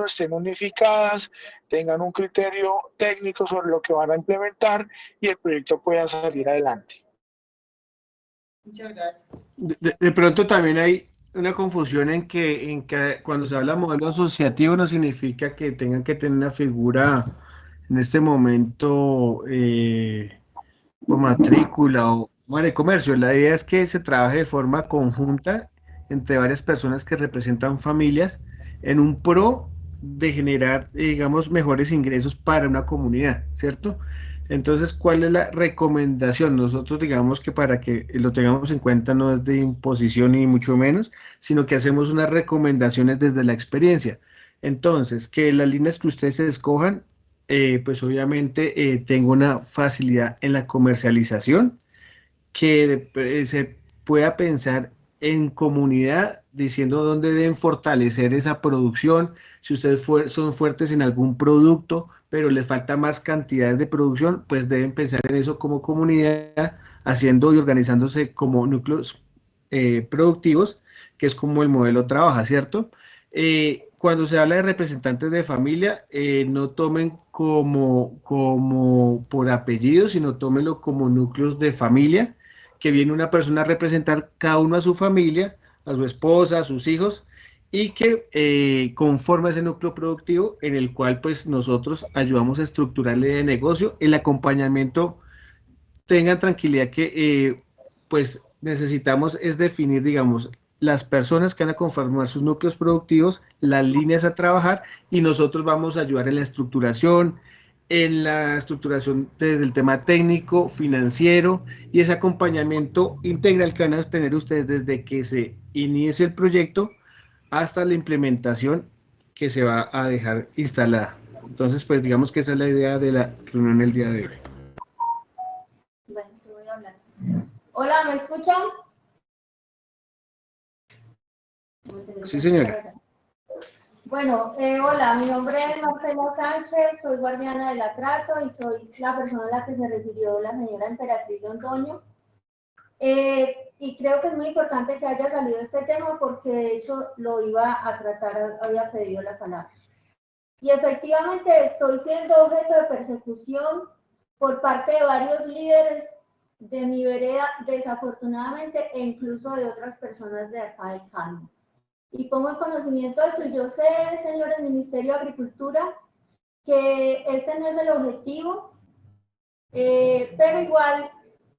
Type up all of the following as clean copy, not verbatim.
estén unificadas, tengan un criterio técnico sobre lo que van a implementar y el proyecto pueda salir adelante. Muchas gracias. De pronto también hay una confusión en que cuando se habla de modelo asociativo no significa que tengan que tener una figura en este momento o matrícula o de comercio. La idea es que se trabaje de forma conjunta entre varias personas que representan familias en un pro de generar, digamos, mejores ingresos para una comunidad, ¿cierto? Entonces, ¿cuál es la recomendación? Nosotros digamos que para que lo tengamos en cuenta no es de imposición ni mucho menos, sino que hacemos unas recomendaciones desde la experiencia. Entonces, que las líneas que ustedes escojan, pues obviamente tengo una facilidad en la comercialización, que se pueda pensar en comunidad, diciendo dónde deben fortalecer esa producción, si ustedes son fuertes en algún producto, pero les falta más cantidades de producción, pues deben pensar en eso como comunidad, haciendo y organizándose como núcleos productivos, que es como el modelo trabaja, ¿cierto? Cuando se habla de representantes de familia, no tomen como por apellido, sino tómenlo como núcleos de familia, que viene una persona a representar cada uno a su familia, a su esposa, a sus hijos, y que conforma ese núcleo productivo en el cual pues nosotros ayudamos a estructurarle de negocio, el acompañamiento. Tengan tranquilidad que pues necesitamos es definir, digamos, las personas que van a conformar sus núcleos productivos, las líneas a trabajar, y nosotros vamos a ayudar en la estructuración desde el tema técnico, financiero y ese acompañamiento integral que van a tener ustedes desde que se inicie el proyecto hasta la implementación que se va a dejar instalada. Entonces, pues digamos que esa es la idea de la reunión el día de hoy. Bueno, te voy a hablar. Hola, ¿me escuchan? Sí, señora. Bueno, hola, mi nombre es Marcela Sánchez, soy guardiana del atraso y soy la persona a la que se refirió la señora Emperatriz Londoño. Y creo que es muy importante que haya salido este tema porque de hecho lo iba a tratar, había pedido la palabra. Y efectivamente estoy siendo objeto de persecución por parte de varios líderes de mi vereda, desafortunadamente, e incluso de otras personas de acá del Carmen. Y pongo en conocimiento esto, y yo sé, señores Ministerio de Agricultura, que este no es el objetivo, pero igual,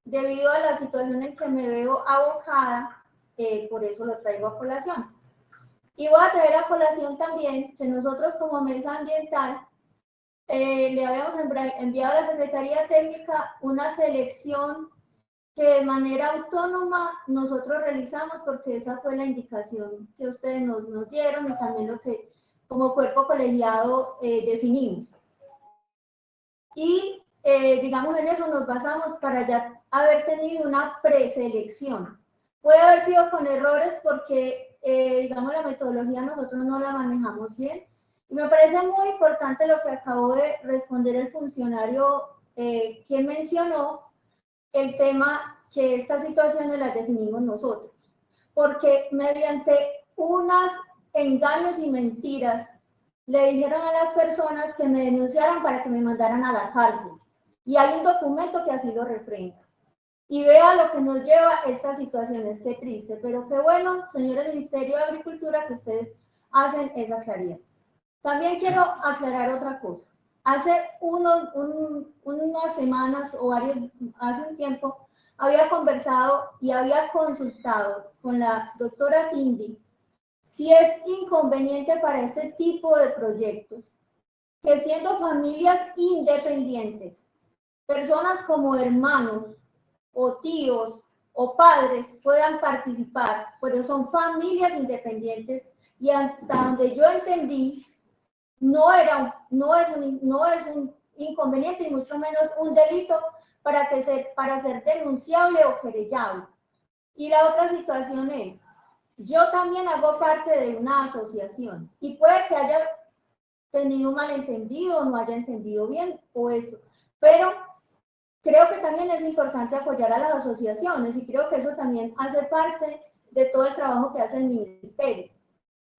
debido a la situación en que me veo abocada, por eso lo traigo a colación. Y voy a traer a colación también que nosotros como Mesa Ambiental le habíamos enviado a la Secretaría Técnica una selección que de manera autónoma nosotros realizamos porque esa fue la indicación que ustedes nos dieron y también lo que como cuerpo colegiado definimos. Y digamos en eso nos basamos para ya haber tenido una preselección. Puede haber sido con errores porque digamos la metodología nosotros no la manejamos bien. Y me parece muy importante lo que acabó de responder el funcionario que mencionó el tema que estas situaciones las definimos nosotros, porque mediante unos engaños y mentiras le dijeron a las personas que me denunciaran para que me mandaran a la cárcel, y hay un documento que así lo refrenda. Y vea lo que nos lleva a estas situaciones, qué triste, pero qué bueno, señores del Ministerio de Agricultura, que ustedes hacen esa claridad. También quiero aclarar otra cosa. Hace unas semanas o hace un tiempo, había conversado y había consultado con la doctora Cindy si es inconveniente para este tipo de proyectos que siendo familias independientes, personas como hermanos o tíos o padres puedan participar, pero son familias independientes y hasta donde yo entendí, no es un inconveniente y mucho menos un delito para ser denunciable o querellable. Y la otra situación es, yo también hago parte de una asociación y puede que haya tenido un malentendido o no haya entendido bien o eso, pero creo que también es importante apoyar a las asociaciones y creo que eso también hace parte de todo el trabajo que hace el ministerio.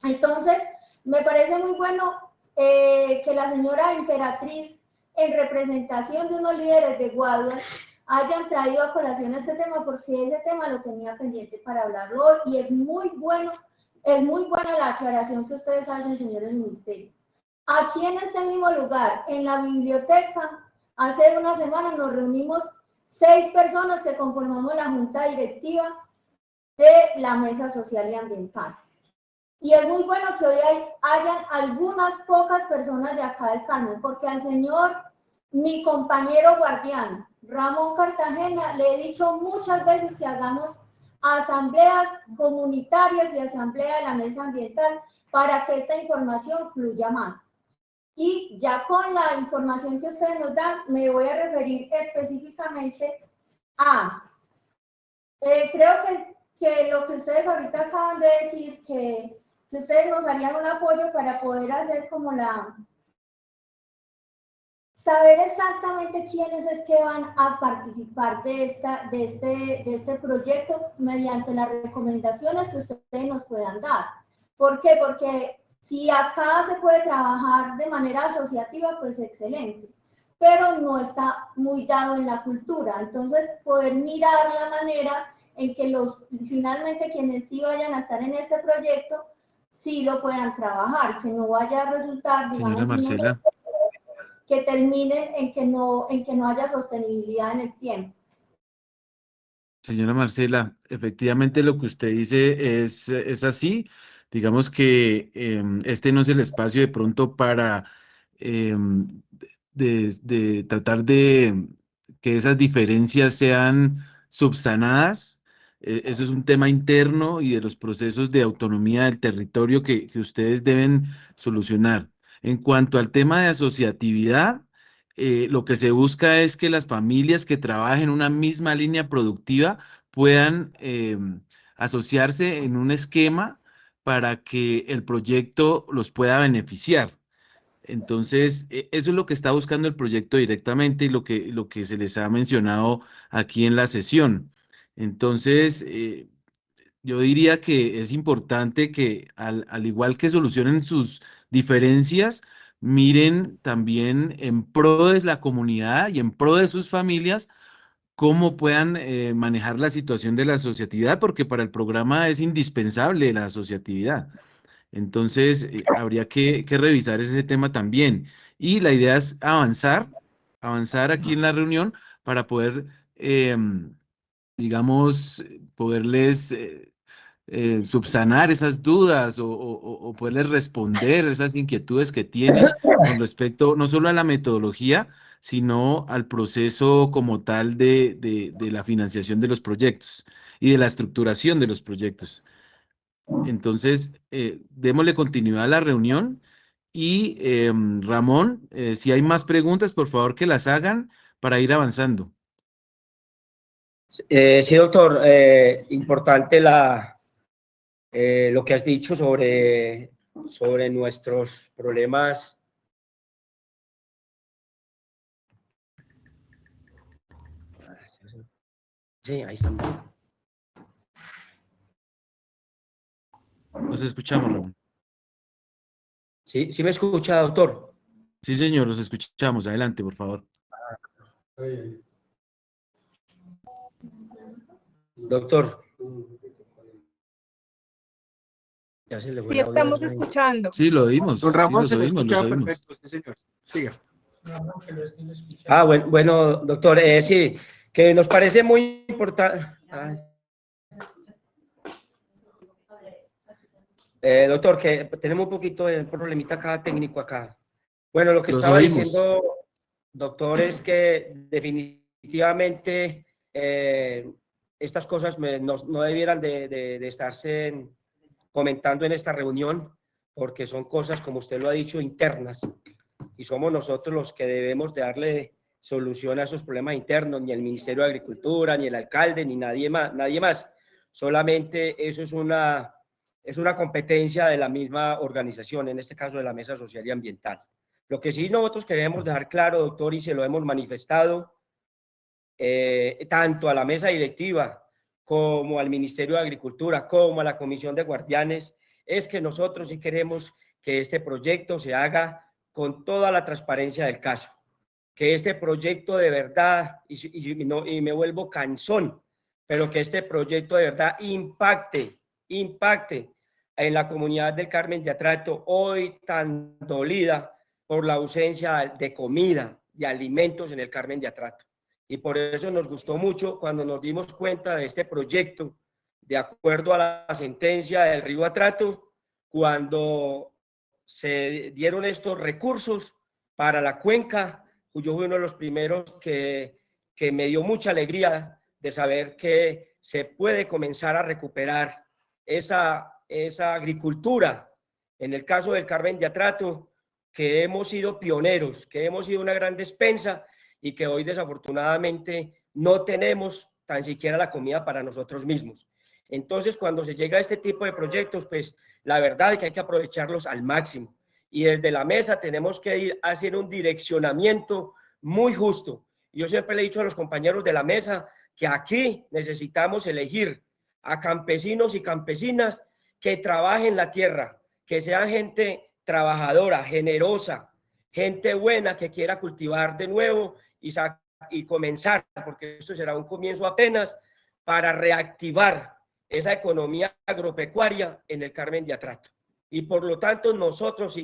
Entonces, Me parece muy bueno que la señora Emperatriz, en representación de unos líderes de Guaduas, hayan traído a colación este tema, porque ese tema lo tenía pendiente para hablarlo hoy, y es muy buena la aclaración que ustedes hacen, señores del ministerio. Aquí en este mismo lugar, en la biblioteca, hace una semana nos reunimos 6 personas que conformamos la junta directiva de la Mesa Social y Ambiental. Y es muy bueno que hoy hayan algunas pocas personas de acá del Carmen, porque al señor, mi compañero guardián, Ramón Cartagena, le he dicho muchas veces que hagamos asambleas comunitarias y asamblea de la mesa ambiental para que esta información fluya más. Y ya con la información que ustedes nos dan, me voy a referir específicamente a, creo que lo que ustedes ahorita acaban de decir, que ustedes nos harían un apoyo para poder hacer como saber exactamente quiénes es que van a participar de este proyecto mediante las recomendaciones que ustedes nos puedan dar. ¿Por qué? Porque si acá se puede trabajar de manera asociativa, pues excelente, pero no está muy dado en la cultura. Entonces, poder mirar la manera en que finalmente quienes sí vayan a estar en este proyecto, sí lo puedan trabajar, y que no vaya a resultar, digamos, Señora Marcela. que terminen en que no haya sostenibilidad en el tiempo. Señora Marcela, efectivamente lo que usted dice es así. Digamos que este no es el espacio de pronto para de tratar de que esas diferencias sean subsanadas. Eso es un tema interno y de los procesos de autonomía del territorio que ustedes deben solucionar. En cuanto al tema de asociatividad, lo que se busca es que las familias que trabajen una misma línea productiva puedan asociarse en un esquema para que el proyecto los pueda beneficiar. Entonces, eso es lo que está buscando el proyecto directamente y lo que se les ha mencionado aquí en la sesión. Entonces, yo diría que es importante que al igual que solucionen sus diferencias, miren también en pro de la comunidad y en pro de sus familias cómo puedan manejar la situación de la asociatividad, porque para el programa es indispensable la asociatividad. Entonces, habría que revisar ese tema también. Y la idea es avanzar aquí en la reunión para poder, digamos, poderles subsanar esas dudas o poderles responder esas inquietudes que tienen con respecto no solo a la metodología, sino al proceso como tal de la financiación de los proyectos y de la estructuración de los proyectos. Entonces, démosle continuidad a la reunión y Ramón, si hay más preguntas, por favor que las hagan para ir avanzando. Sí, doctor, importante lo que has dicho sobre nuestros problemas. Sí, ahí estamos. Los escuchamos, Ramón. Sí, sí me escucha, doctor. Sí, señor, los escuchamos. Adelante, por favor. Doctor. Ya se le fue Sí, la estamos olla. escuchando. Sí, lo oímos. Don Sí, Ramón los se le oímos, escucha los oímos. perfecto, sí, señor. Siga. Bueno, doctor, sí, que nos parece muy importante. Doctor, que tenemos un poquito de problemita acá técnico acá. Bueno, lo que Los estaba oímos. diciendo, doctor, es que definitivamente estas cosas no debieran de estarse comentando en esta reunión, porque son cosas, como usted lo ha dicho, internas, y somos nosotros los que debemos de darle solución a esos problemas internos, ni el Ministerio de Agricultura, ni el alcalde, ni nadie más. Solamente eso es una competencia de la misma organización, en este caso de la Mesa Social y Ambiental. Lo que sí nosotros queremos dejar claro, doctor, y se lo hemos manifestado, tanto a la mesa directiva como al Ministerio de Agricultura, como a la Comisión de Guardianes, es que nosotros sí queremos que este proyecto se haga con toda la transparencia del caso, que este proyecto de verdad, y me vuelvo cansón, pero que este proyecto de verdad impacte en la comunidad del Carmen de Atrato, hoy tan dolida por la ausencia de comida, de alimentos en el Carmen de Atrato. Y por eso nos gustó mucho cuando nos dimos cuenta de este proyecto, de acuerdo a la sentencia del Río Atrato, cuando se dieron estos recursos para la cuenca. Yo fui uno de los primeros que me dio mucha alegría de saber que se puede comenzar a recuperar esa agricultura. En el caso del Carmen de Atrato, que hemos sido pioneros, que hemos sido una gran despensa y que hoy desafortunadamente no tenemos tan siquiera la comida para nosotros mismos. Entonces, cuando se llega a este tipo de proyectos, pues la verdad es que hay que aprovecharlos al máximo. Y desde la mesa tenemos que ir a hacer un direccionamiento muy justo. Yo siempre le he dicho a los compañeros de la mesa que aquí necesitamos elegir a campesinos y campesinas que trabajen la tierra, que sean gente trabajadora, generosa, gente buena que quiera cultivar de nuevo y comenzar, porque esto será un comienzo apenas, para reactivar esa economía agropecuaria en el Carmen de Atrato. Y por lo tanto nosotros,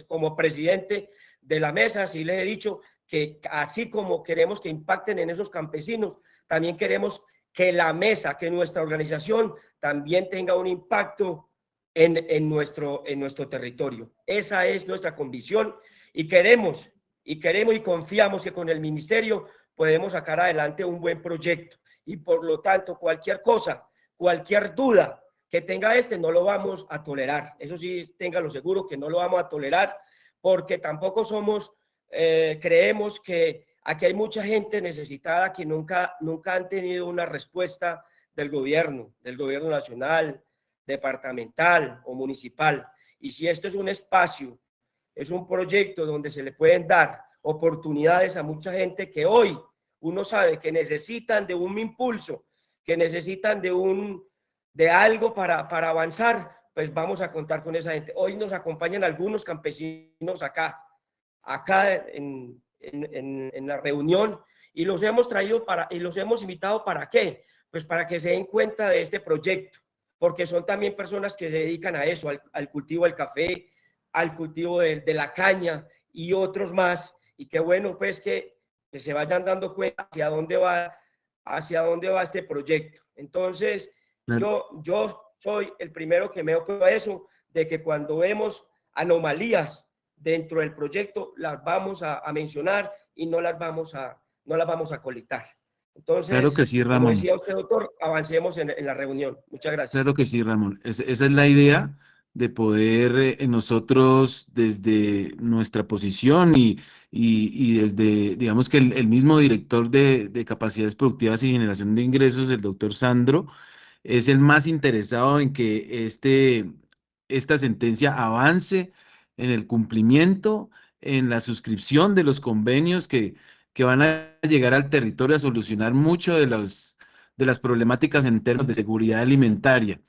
como presidente de la mesa, sí les he dicho que así como queremos que impacten en esos campesinos, también queremos que la mesa, que nuestra organización también tenga un impacto en nuestro territorio. Esa es nuestra convicción y queremos y confiamos que con el ministerio podemos sacar adelante un buen proyecto. Y por lo tanto, cualquier cosa, cualquier duda que tenga no lo vamos a tolerar. Eso sí, téngalo seguro que no lo vamos a tolerar, porque tampoco creemos que aquí hay mucha gente necesitada que nunca han tenido una respuesta del gobierno nacional, departamental o municipal. Y si esto es un espacio, es un proyecto donde se le pueden dar oportunidades a mucha gente que hoy uno sabe que necesitan de un impulso, que necesitan de algo para avanzar, pues vamos a contar con esa gente. Hoy nos acompañan algunos campesinos acá en la reunión, y los hemos traído y los hemos invitado ¿para qué? Pues para que se den cuenta de este proyecto, porque son también personas que se dedican a eso, al cultivo del café, al cultivo de la caña y otros más, y qué bueno pues que se vayan dando cuenta hacia dónde va este proyecto. Entonces, yo soy el primero que me ocupo de eso, de que cuando vemos anomalías dentro del proyecto, las vamos a mencionar y no las vamos a colectar. Entonces, claro que sí, Ramón. Como decía usted, doctor, avancemos en la reunión. Muchas gracias. Claro que sí, Ramón. Esa es la idea de poder nosotros desde nuestra posición y desde, digamos que el mismo director de capacidades productivas y generación de ingresos, el doctor Sandro, es el más interesado en que esta sentencia avance en el cumplimiento, en la suscripción de los convenios que van a llegar al territorio a solucionar mucho de las problemáticas en términos de seguridad alimentaria.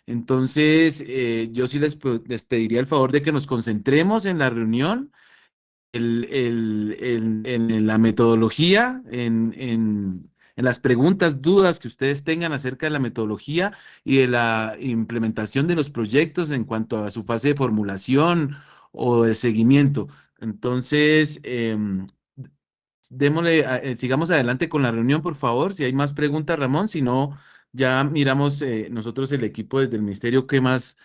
Entonces, yo sí les pediría el favor de que nos concentremos en la reunión, en la metodología, en las preguntas, dudas que ustedes tengan acerca de la metodología y de la implementación de los proyectos en cuanto a su fase de formulación o de seguimiento. Entonces, sigamos adelante con la reunión, por favor. Si hay más preguntas, Ramón, si no, ya miramos nosotros el equipo desde el ministerio qué más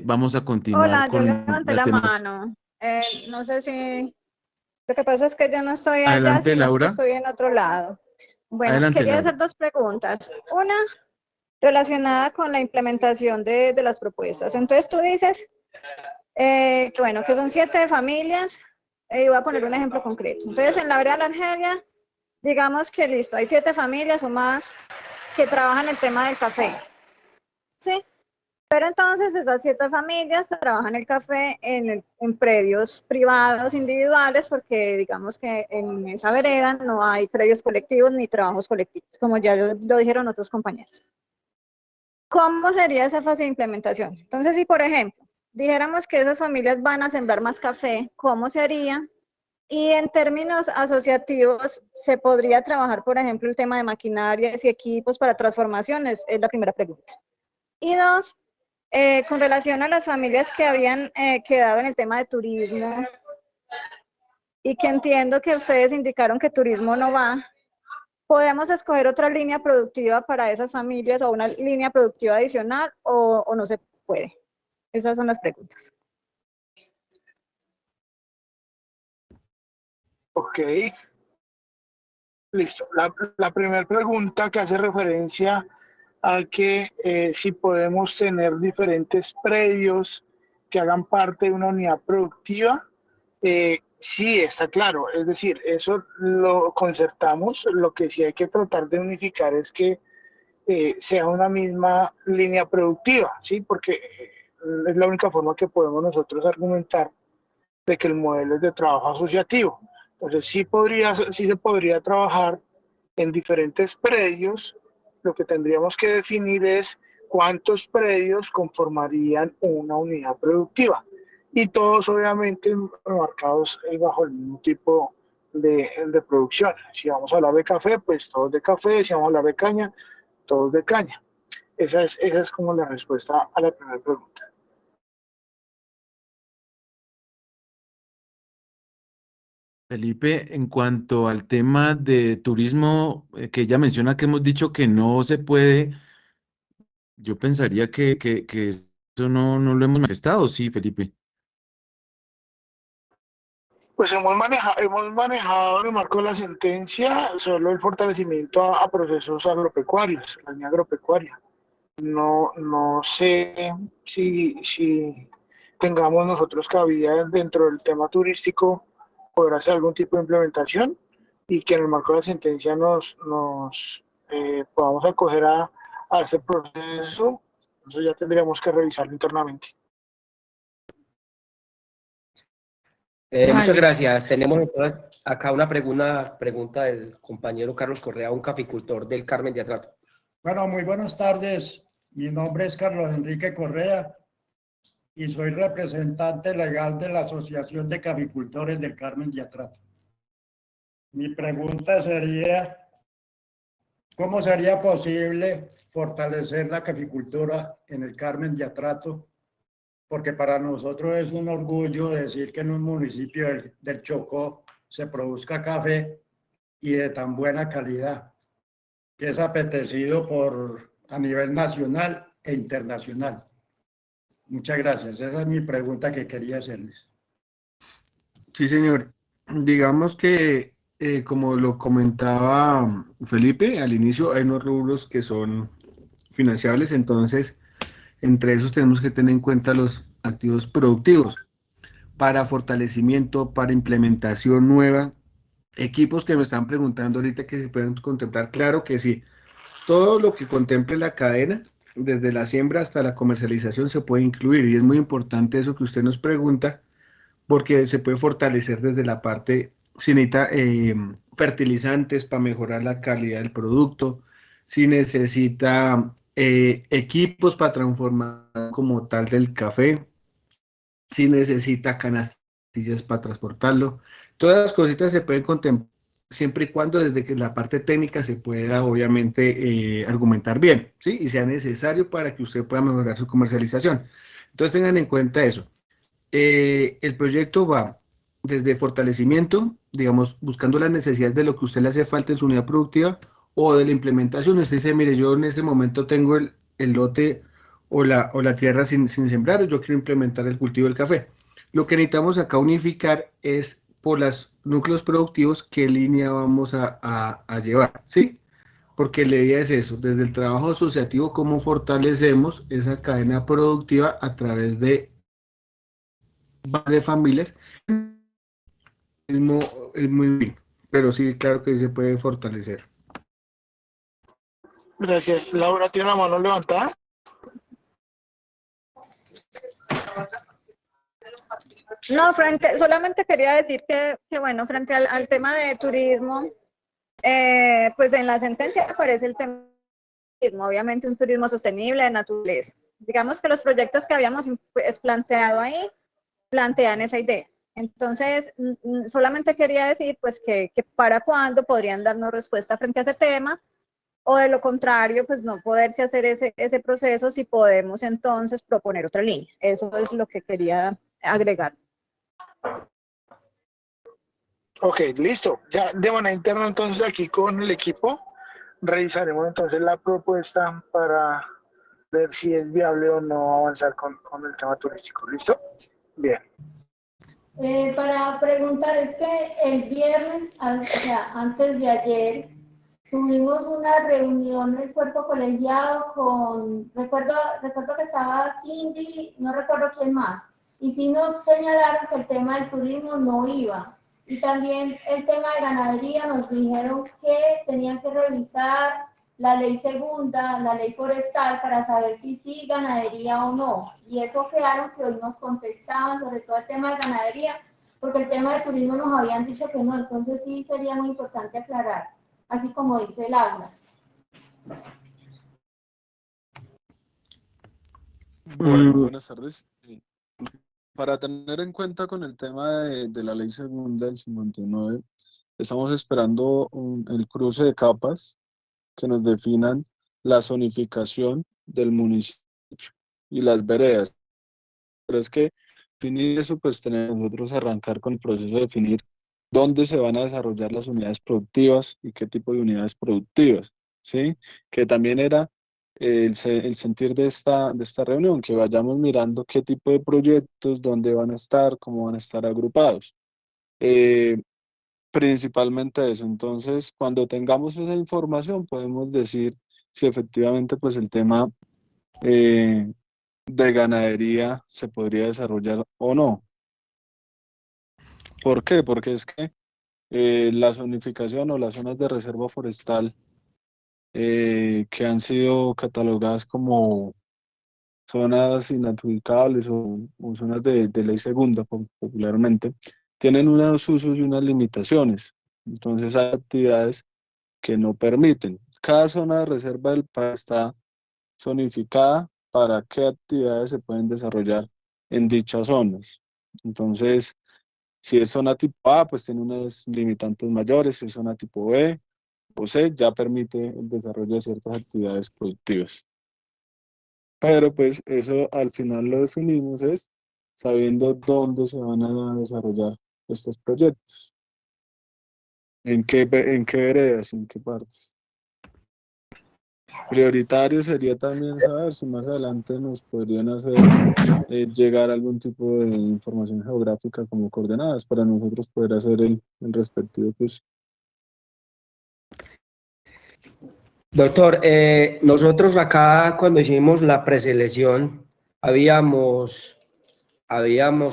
vamos a continuar. Hola, con yo levanté la mano. No sé si... Lo que pasa es que yo no estoy allá, Adelante, sino Laura. que estoy en otro lado. Bueno, Adelante, quería Laura. hacer dos preguntas. Una, relacionada con la implementación de las propuestas. Entonces, tú dices que, bueno, que son 7 familias, y voy a poner un ejemplo concreto. Entonces, en la vereda de la Argelia, digamos que listo, hay 7 familias o más que trabajan el tema del café. ¿Sí? Pero entonces esas 7 familias trabajan el café en predios privados individuales, porque digamos que en esa vereda no hay predios colectivos ni trabajos colectivos, como ya lo dijeron otros compañeros. ¿Cómo sería esa fase de implementación? Entonces, si por ejemplo, dijéramos que esas familias van a sembrar más café, ¿cómo se haría? Y en términos asociativos, ¿se podría trabajar, por ejemplo, el tema de maquinarias y equipos para transformaciones? Es la primera pregunta. Y dos, con relación a las familias que habían quedado en el tema de turismo, y que entiendo que ustedes indicaron que turismo no va, ¿podemos escoger otra línea productiva para esas familias o una línea productiva adicional o no se puede? Esas son las preguntas. Ok. Listo. La primera pregunta que hace referencia a que si podemos tener diferentes predios que hagan parte de una unidad productiva, sí, está claro. Es decir, eso lo concertamos. Lo que sí hay que tratar de unificar es que sea una misma línea productiva, ¿sí? Porque es la única forma que podemos nosotros argumentar de que el modelo es de trabajo asociativo. Entonces, sí se podría trabajar en diferentes predios. Lo que tendríamos que definir es cuántos predios conformarían una unidad productiva. Y todos, obviamente, marcados bajo el mismo tipo de producción. Si vamos a hablar de café, pues todos de café. Si vamos a hablar de caña, todos de caña. Esa es como la respuesta a la primera pregunta. Felipe, en cuanto al tema de turismo que ella menciona que hemos dicho que no se puede, yo pensaría que eso no lo hemos manifestado, sí, Felipe. Pues hemos manejado en el marco de la sentencia solo el fortalecimiento a procesos agropecuarios, la línea agropecuaria. No sé si tengamos nosotros cabida dentro del tema turístico poder hacer algún tipo de implementación y que en el marco de la sentencia nos podamos acoger a ese proceso. Eso ya tendríamos que revisarlo internamente. Muchas Vale. gracias. Tenemos entonces acá una pregunta del compañero Carlos Correa, un caficultor del Carmen de Atrato. Bueno, muy buenas tardes. Mi nombre es Carlos Enrique Correa y soy representante legal de la Asociación de Caficultores del Carmen de Atrato. Mi pregunta sería, ¿cómo sería posible fortalecer la caficultura en el Carmen de Atrato? Porque para nosotros es un orgullo decir que en un municipio del Chocó se produzca café y de tan buena calidad, que es apetecido a nivel nacional e internacional. Muchas gracias. Esa es mi pregunta que quería hacerles. Sí, señor. Digamos que, como lo comentaba Felipe al inicio, hay unos rubros que son financiables, entonces entre esos tenemos que tener en cuenta los activos productivos para fortalecimiento, para implementación nueva, equipos que me están preguntando ahorita que se pueden contemplar, claro que sí, todo lo que contemple la cadena, desde la siembra hasta la comercialización se puede incluir y es muy importante eso que usted nos pregunta porque se puede fortalecer desde la parte, si necesita fertilizantes para mejorar la calidad del producto, si necesita equipos para transformar como tal del café, si necesita canastillas para transportarlo. Todas las cositas se pueden contemplar siempre y cuando desde que la parte técnica se pueda obviamente argumentar bien, ¿sí? Y sea necesario para que usted pueda mejorar su comercialización. Entonces tengan en cuenta eso. El proyecto va desde fortalecimiento, digamos, buscando las necesidades de lo que a usted le hace falta en su unidad productiva o de la implementación. Usted dice, mire, yo en ese momento tengo el lote o la tierra sin sembrar, yo quiero implementar el cultivo del café. Lo que necesitamos acá unificar es por los núcleos productivos qué línea vamos a llevar, ¿sí? Porque la idea es eso, desde el trabajo asociativo, cómo fortalecemos esa cadena productiva a través de familias, es muy bien, pero sí, claro que se puede fortalecer. Gracias. Laura, ¿tiene la mano levantada? No, solamente quería decir que bueno, frente al tema de turismo, pues en la sentencia aparece el tema de turismo, obviamente un turismo sostenible de naturaleza. digamos que los proyectos que habíamos pues, planteado ahí, plantean esa idea. Entonces, solamente quería decir pues que para cuándo podrían darnos respuesta frente a ese tema, o de lo contrario, pues no poderse hacer ese proceso si podemos entonces proponer otra línea. Eso es lo que quería agregar. Ok, listo. Ya de manera interna entonces aquí con el equipo revisaremos entonces la propuesta para ver si es viable o no avanzar con el tema turístico. ¿Listo? Bien. Para preguntar, es que el viernes, o sea, antes de ayer, tuvimos una reunión del cuerpo colegiado con, recuerdo que estaba Cindy, no recuerdo quién más, y sí nos señalaron que el tema del turismo no iba. Y también el tema de ganadería nos dijeron que tenían que revisar la ley segunda, la ley forestal, para saber si sí ganadería o no. Y eso quedaron que hoy nos contestaban, sobre todo el tema de ganadería, porque el tema de turismo nos habían dicho que no, entonces sí sería muy importante aclarar, así como dice Laura. Bueno, buenas tardes. Para tener en cuenta con el tema de la ley segunda del 59, estamos esperando el cruce de capas que nos definan la zonificación del municipio y las veredas. Pero es que definir eso, pues tenemos nosotros arrancar con el proceso de definir dónde se van a desarrollar las unidades productivas y qué tipo de unidades productivas, ¿sí? Que también era el sentir de esta reunión, que vayamos mirando qué tipo de proyectos, dónde van a estar, cómo van a estar agrupados. Principalmente eso. Entonces, cuando tengamos esa información, podemos decir si efectivamente pues el tema de ganadería se podría desarrollar o no. ¿Por qué? Porque es que la zonificación o las zonas de reserva forestal que han sido catalogadas como zonas inadjudicables o zonas de ley segunda popularmente, tienen unos usos y unas limitaciones. Entonces hay actividades que no permiten. Cada zona de reserva del país está zonificada para qué actividades se pueden desarrollar en dichas zonas. Entonces, si es zona tipo A, pues tiene unas limitantes mayores; si es zona tipo B o C, ya permite el desarrollo de ciertas actividades productivas. Pero pues eso al final lo definimos es sabiendo dónde se van a desarrollar estos proyectos, en qué veredas, en qué partes. Prioritario sería también saber si más adelante nos podrían hacer llegar algún tipo de información geográfica como coordenadas para nosotros poder hacer el respectivo pues. Doctor, nosotros acá cuando hicimos la preselección habíamos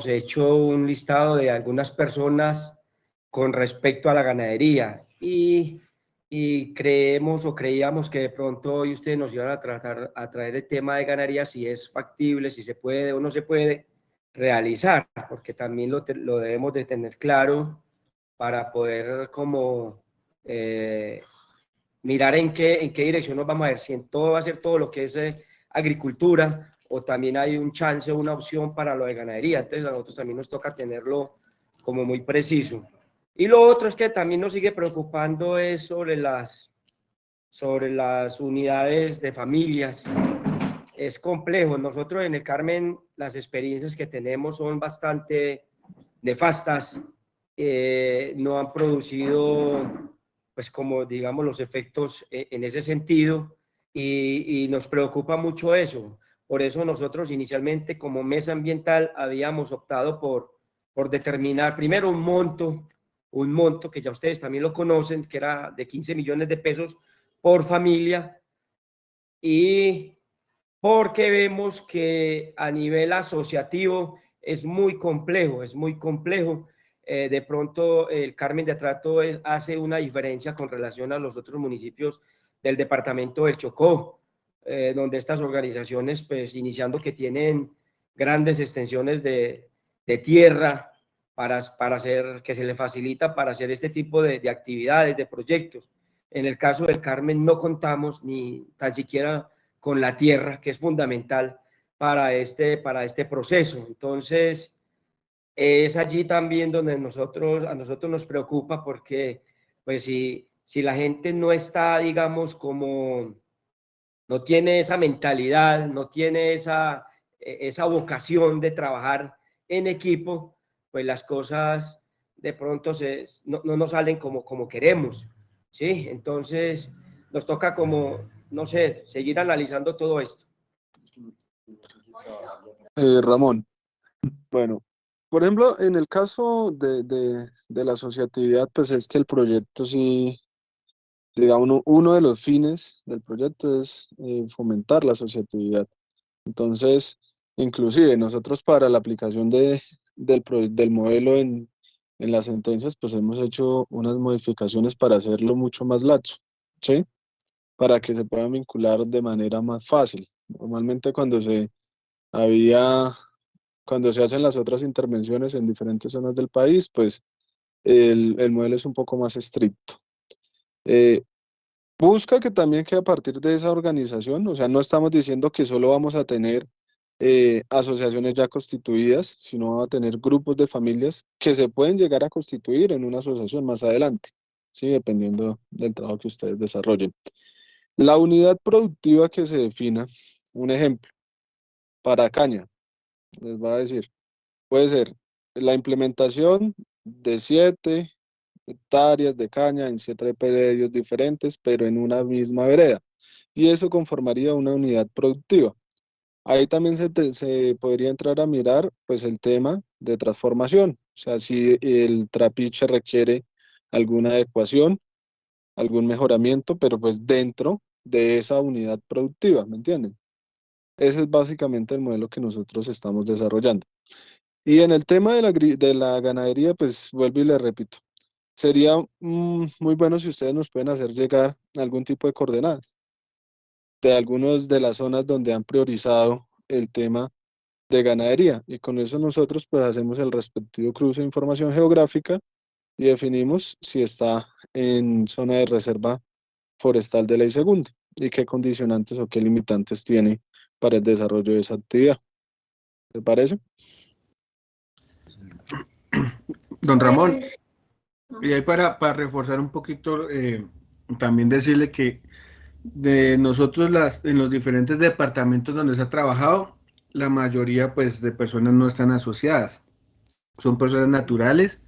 hecho un listado de algunas personas con respecto a la ganadería y creíamos que de pronto hoy ustedes nos iban a traer el tema de ganadería, si es factible, si se puede o no se puede realizar, porque también lo debemos de tener claro para poder como mirar en qué dirección nos vamos a ver, si en todo va a ser todo lo que es agricultura, o también hay un chance, una opción para lo de ganadería. Entonces a nosotros también nos toca tenerlo como muy preciso. Y lo otro es que también nos sigue preocupando es sobre las unidades de familias. Es complejo. Nosotros en el Carmen las experiencias que tenemos son bastante nefastas. No han producido pues como digamos los efectos en ese sentido, y nos preocupa mucho eso. Por eso nosotros inicialmente como mesa ambiental habíamos optado por determinar primero un monto que ya ustedes también lo conocen, que era de 15 millones de pesos por familia, y porque vemos que a nivel asociativo es muy complejo, de pronto el Carmen de Atrato hace una diferencia con relación a los otros municipios del departamento del Chocó, donde estas organizaciones, pues iniciando que tienen grandes extensiones de tierra para hacer, que se le facilita para hacer este tipo de actividades, de proyectos. En el caso del Carmen no contamos ni tan siquiera con la tierra, que es fundamental para este proceso. Entonces, es allí también donde a nosotros nos preocupa, porque pues si la gente no está, digamos, como no tiene esa mentalidad, no tiene esa vocación de trabajar en equipo, pues las cosas de pronto no nos salen como queremos, ¿sí? Entonces, nos toca como, no sé, seguir analizando todo esto. Ramón, bueno, por ejemplo, en el caso de la asociatividad, pues es que el proyecto sí, digamos, uno de los fines del proyecto es fomentar la asociatividad. Entonces, inclusive nosotros para la aplicación del modelo en las sentencias, pues hemos hecho unas modificaciones para hacerlo mucho más laxo, ¿sí? Para que se puedan vincular de manera más fácil. Normalmente cuando se hacen las otras intervenciones en diferentes zonas del país, pues el modelo es un poco más estricto. Busca que también que a partir de esa organización, o sea, no estamos diciendo que solo vamos a tener asociaciones ya constituidas, sino vamos a tener grupos de familias que se pueden llegar a constituir en una asociación más adelante, ¿sí? Dependiendo del trabajo que ustedes desarrollen. La unidad productiva que se defina, un ejemplo, para caña, les voy a decir, puede ser la implementación de 7 hectáreas de caña en 7 predios diferentes, pero en una misma vereda. Y eso conformaría una unidad productiva. Ahí también se podría entrar a mirar pues el tema de transformación. O sea, si el trapiche requiere alguna adecuación, algún mejoramiento, pero pues dentro de esa unidad productiva, ¿me entienden? Ese es básicamente el modelo que nosotros estamos desarrollando. Y en el tema de la ganadería, pues vuelvo y le repito, sería muy bueno si ustedes nos pueden hacer llegar algún tipo de coordenadas de algunas de las zonas donde han priorizado el tema de ganadería. Y con eso nosotros pues hacemos el respectivo cruce de información geográfica y definimos si está en zona de reserva forestal de ley segunda y qué condicionantes o qué limitantes tiene para el desarrollo de esa actividad. ¿Te parece? Don Ramón, y ahí para reforzar un poquito, también decirle que de nosotros en los diferentes departamentos donde se ha trabajado, la mayoría pues de personas no están asociadas. Son personas naturales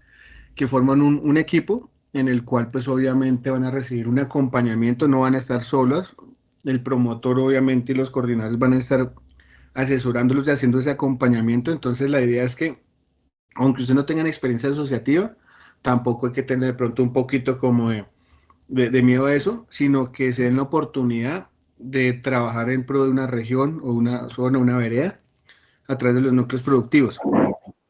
que forman un equipo en el cual pues obviamente van a recibir un acompañamiento, no van a estar solos. El promotor obviamente y los coordinadores van a estar asesorándolos y haciendo ese acompañamiento. Entonces la idea es que, aunque ustedes no tengan experiencia asociativa, tampoco hay que tener de pronto un poquito como de miedo a eso, sino que se den la oportunidad de trabajar en pro de una región o una zona, una vereda, a través de los núcleos productivos.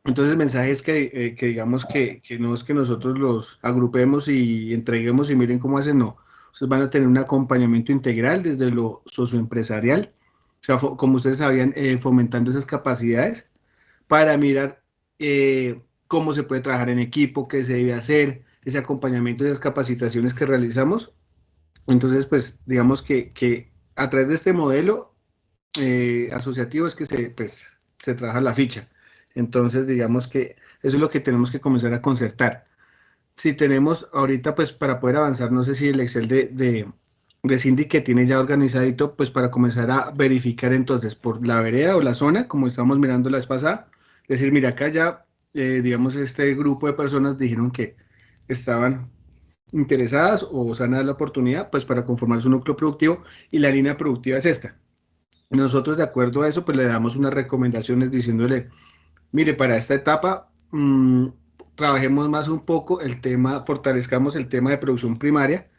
Entonces el mensaje es que digamos que no es que nosotros los agrupemos y entreguemos y miren cómo hacen, no. Ustedes van a tener un acompañamiento integral desde lo socioempresarial, o sea, como ustedes sabían, fomentando esas capacidades para mirar cómo se puede trabajar en equipo, qué se debe hacer, ese acompañamiento y esas capacitaciones que realizamos. Entonces, pues, digamos que a través de este modelo asociativo es que se trabaja la ficha. Entonces, digamos que eso es lo que tenemos que comenzar a concertar. Si tenemos ahorita, pues, para poder avanzar, no sé si el Excel de Cindy que tiene ya organizadito, pues, para comenzar a verificar entonces por la vereda o la zona, como estábamos mirando la vez pasada, decir, mira, acá ya, digamos, este grupo de personas dijeron que estaban interesadas o se van a dar la oportunidad, pues, para conformar su núcleo productivo y la línea productiva es esta. Nosotros, de acuerdo a eso, pues le damos unas recomendaciones diciéndole, mire, para esta etapa, trabajemos más un poco el tema, fortalezcamos el tema de producción primaria,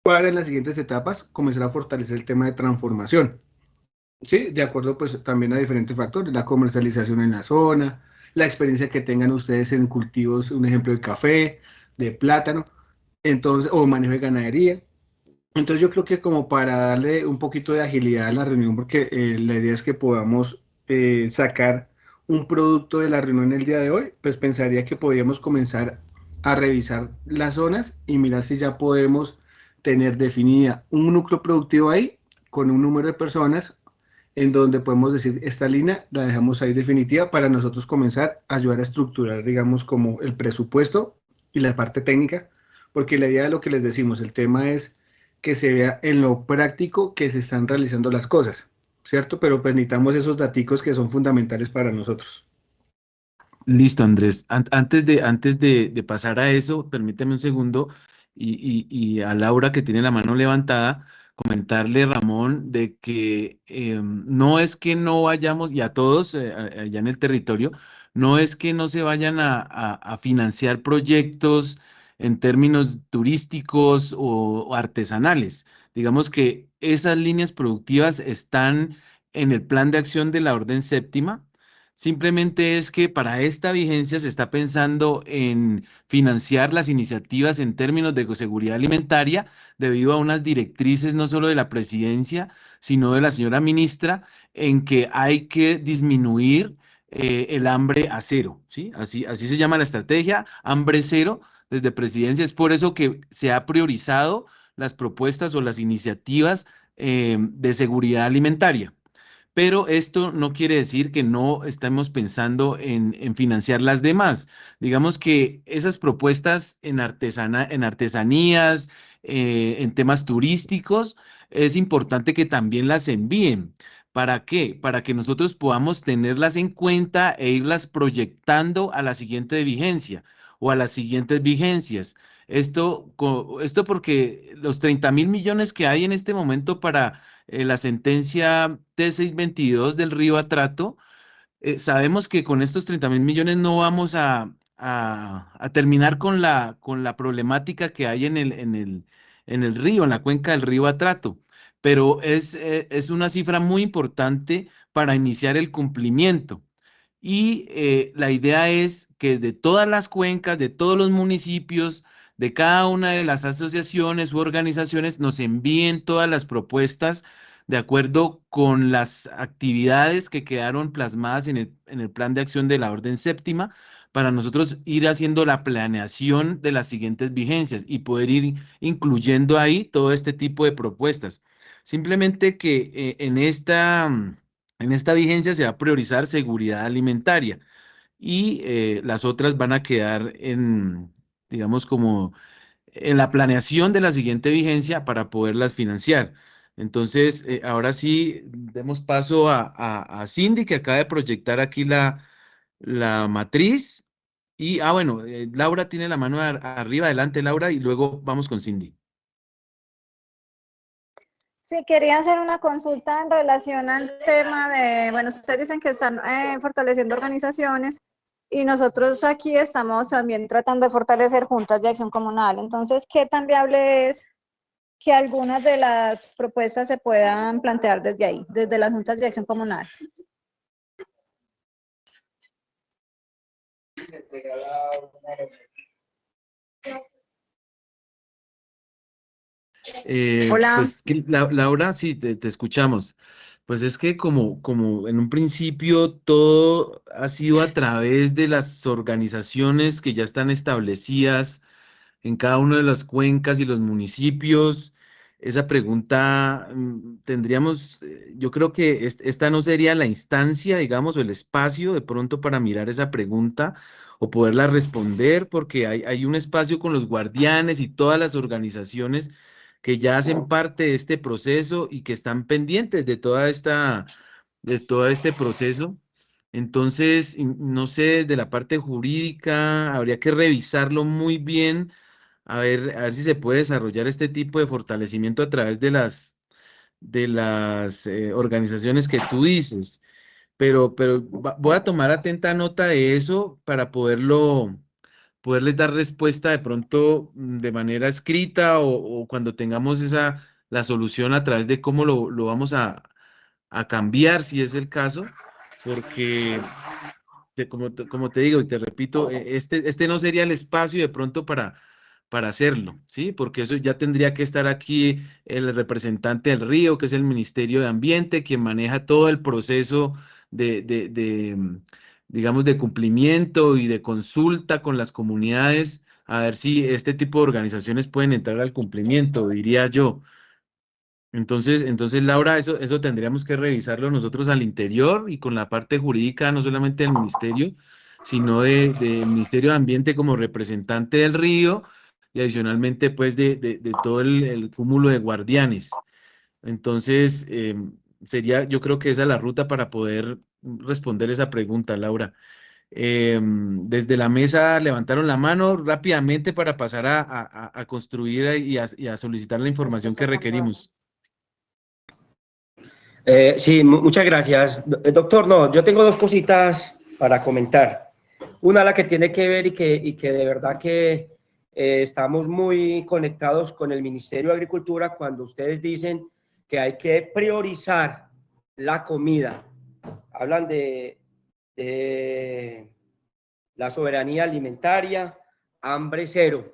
para en las siguientes etapas comenzar a fortalecer el tema de transformación. Sí, de acuerdo pues también a diferentes factores, la comercialización en la zona, la experiencia que tengan ustedes en cultivos, un ejemplo de café, de plátano, entonces, o manejo de ganadería. Entonces yo creo que como para darle un poquito de agilidad a la reunión, porque la idea es que podamos sacar un producto de la reunión el día de hoy, pues pensaría que podríamos comenzar a revisar las zonas y mirar si ya podemos tener definida un núcleo productivo ahí con un número de personas en donde podemos decir, esta línea la dejamos ahí definitiva para nosotros comenzar a ayudar a estructurar, digamos, como el presupuesto y la parte técnica, porque la idea de lo que les decimos, el tema es que se vea en lo práctico que se están realizando las cosas, ¿cierto? Pero permitamos esos daticos que son fundamentales para nosotros. Listo, Andrés. Antes de pasar a eso, permíteme un segundo y a Laura que tiene la mano levantada, comentarle, Ramón, de que no es que no vayamos, y a todos allá en el territorio, no es que no se vayan a financiar proyectos en términos turísticos o artesanales. Digamos que esas líneas productivas están en el plan de acción de la Orden Séptima. Simplemente es que para esta vigencia se está pensando en financiar las iniciativas en términos de seguridad alimentaria debido a unas directrices no solo de la presidencia, sino de la señora ministra, en que hay que disminuir el hambre a cero, ¿sí? Así se llama la estrategia, hambre cero desde presidencia. Es por eso que se ha priorizado las propuestas o las iniciativas de seguridad alimentaria. Pero esto no quiere decir que no estemos pensando en financiar las demás. Digamos que esas propuestas en artesanías, en temas turísticos, es importante que también las envíen. ¿Para qué? Para que nosotros podamos tenerlas en cuenta e irlas proyectando a la siguiente vigencia o a las siguientes vigencias. Esto porque los 30.000 millones que hay en este momento para la sentencia T622 del Río Atrato, sabemos que con estos 30.000 millones no vamos a terminar con la problemática que hay en el río, en la cuenca del río Atrato, pero es una cifra muy importante para iniciar el cumplimiento. Y la idea es que de todas las cuencas, de todos los municipios, de cada una de las asociaciones u organizaciones, nos envíen todas las propuestas de acuerdo con las actividades que quedaron plasmadas en el plan de acción de la Orden Séptima, para nosotros ir haciendo la planeación de las siguientes vigencias y poder ir incluyendo ahí todo este tipo de propuestas. Simplemente que en esta vigencia se va a priorizar seguridad alimentaria y las otras van a quedar digamos, como en la planeación de la siguiente vigencia para poderlas financiar. Entonces, ahora sí, demos paso a Cindy, que acaba de proyectar aquí la matriz. Y, bueno, Laura tiene la mano arriba, adelante, Laura, y luego vamos con Cindy. Sí, quería hacer una consulta en relación al tema de, bueno, ustedes dicen que están fortaleciendo organizaciones y nosotros aquí estamos también tratando de fortalecer juntas de acción comunal. Entonces, ¿qué tan viable es que algunas de las propuestas se puedan plantear desde ahí, desde las juntas de acción comunal? Hola. Pues Laura, sí, te escuchamos. Pues es que como en un principio todo ha sido a través de las organizaciones que ya están establecidas en cada una de las cuencas y los municipios. Esa pregunta tendríamos, yo creo que esta no sería la instancia, digamos, o el espacio de pronto para mirar esa pregunta o poderla responder, porque hay un espacio con los guardianes y todas las organizaciones que ya hacen parte de este proceso y que están pendientes de todo este proceso. Entonces, no sé, desde la parte jurídica habría que revisarlo muy bien, a ver si se puede desarrollar este tipo de fortalecimiento a través de las organizaciones que tú dices. Pero voy a tomar atenta nota de eso para poderles dar respuesta de pronto de manera escrita o cuando tengamos la solución a través de cómo lo vamos a cambiar, si es el caso, porque como te digo y te repito, este no sería el espacio de pronto para hacerlo, ¿sí? Porque eso ya tendría que estar aquí el representante del río, que es el Ministerio de Ambiente, quien maneja todo el proceso digamos, de cumplimiento y de consulta con las comunidades, a ver si este tipo de organizaciones pueden entrar al cumplimiento, diría yo. Entonces, Laura, eso tendríamos que revisarlo nosotros al interior y con la parte jurídica, no solamente del ministerio, sino del Ministerio de Ambiente como representante del río y adicionalmente pues de todo el cúmulo de guardianes. Entonces, yo creo que esa es la ruta para poder responder esa pregunta, Laura. Desde la mesa levantaron la mano rápidamente para pasar a construir y a solicitar la información que requerimos. Sí, muchas gracias. Doctor, no, yo tengo dos cositas para comentar. Una, la que tiene que ver y que de verdad que estamos muy conectados con el Ministerio de Agricultura cuando ustedes dicen que hay que priorizar la comida. Hablan de la soberanía alimentaria, hambre cero.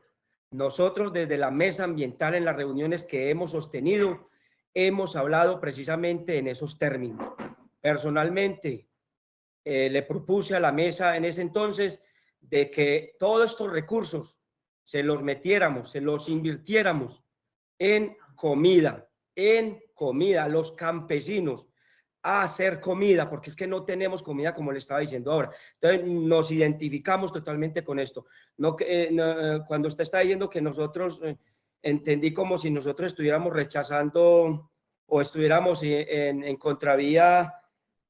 Nosotros desde la mesa ambiental en las reuniones que hemos sostenido, hemos hablado precisamente en esos términos. Personalmente, le propuse a la mesa en ese entonces de que todos estos recursos se los metiéramos, se los invirtiéramos en comida, los campesinos, a hacer comida, porque es que no tenemos comida como le estaba diciendo ahora. Entonces nos identificamos totalmente con esto. Cuando usted está diciendo que nosotros, entendí como si nosotros estuviéramos rechazando o estuviéramos en contravía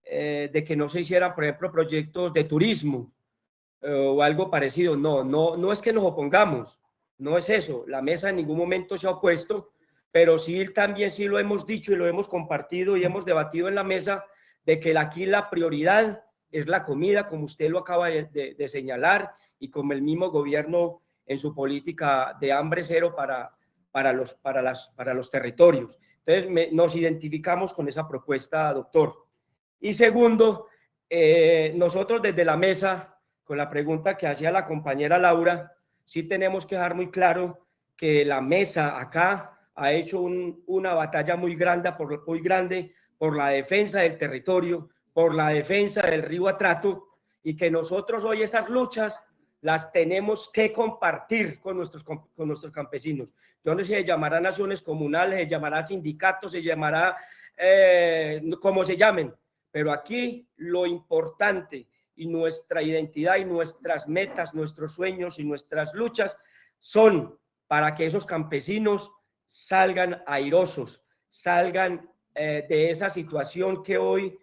de que no se hicieran, por ejemplo, proyectos de turismo o algo parecido. No es que nos opongamos, no es eso. La mesa en ningún momento se ha opuesto, pero sí también sí lo hemos dicho y lo hemos compartido y hemos debatido en la mesa de que aquí la prioridad es la comida, como usted lo acaba de señalar, y como el mismo gobierno en su política de hambre cero para los territorios. Entonces, nos identificamos con esa propuesta, doctor. Y segundo, nosotros desde la mesa, con la pregunta que hacía la compañera Laura, sí tenemos que dejar muy claro que la mesa acá ha hecho una batalla muy grande por la defensa del territorio, por la defensa del río Atrato, y que nosotros hoy esas luchas las tenemos que compartir con nuestros campesinos. Yo no sé, se llamará naciones comunales, se llamará sindicatos, se llamará como se llamen, pero aquí lo importante y nuestra identidad y nuestras metas, nuestros sueños y nuestras luchas son para que esos campesinos salgan airosos, salgan de esa situación que hoy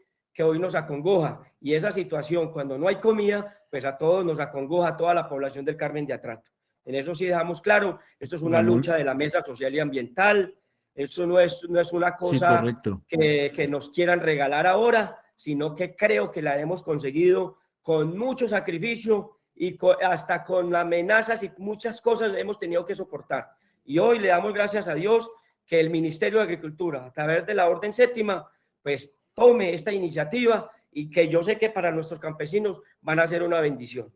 nos acongoja. Y esa situación, cuando no hay comida, pues a todos nos acongoja, a toda la población del Carmen de Atrato. En eso sí dejamos claro, esto es una lucha de la mesa social y ambiental, eso no es una cosa que nos quieran regalar ahora, sino que creo que la hemos conseguido con mucho sacrificio y hasta con amenazas y muchas cosas hemos tenido que soportar. Y hoy le damos gracias a Dios que el Ministerio de Agricultura, a través de la Orden Séptima, pues tome esta iniciativa y que yo sé que para nuestros campesinos van a ser una bendición.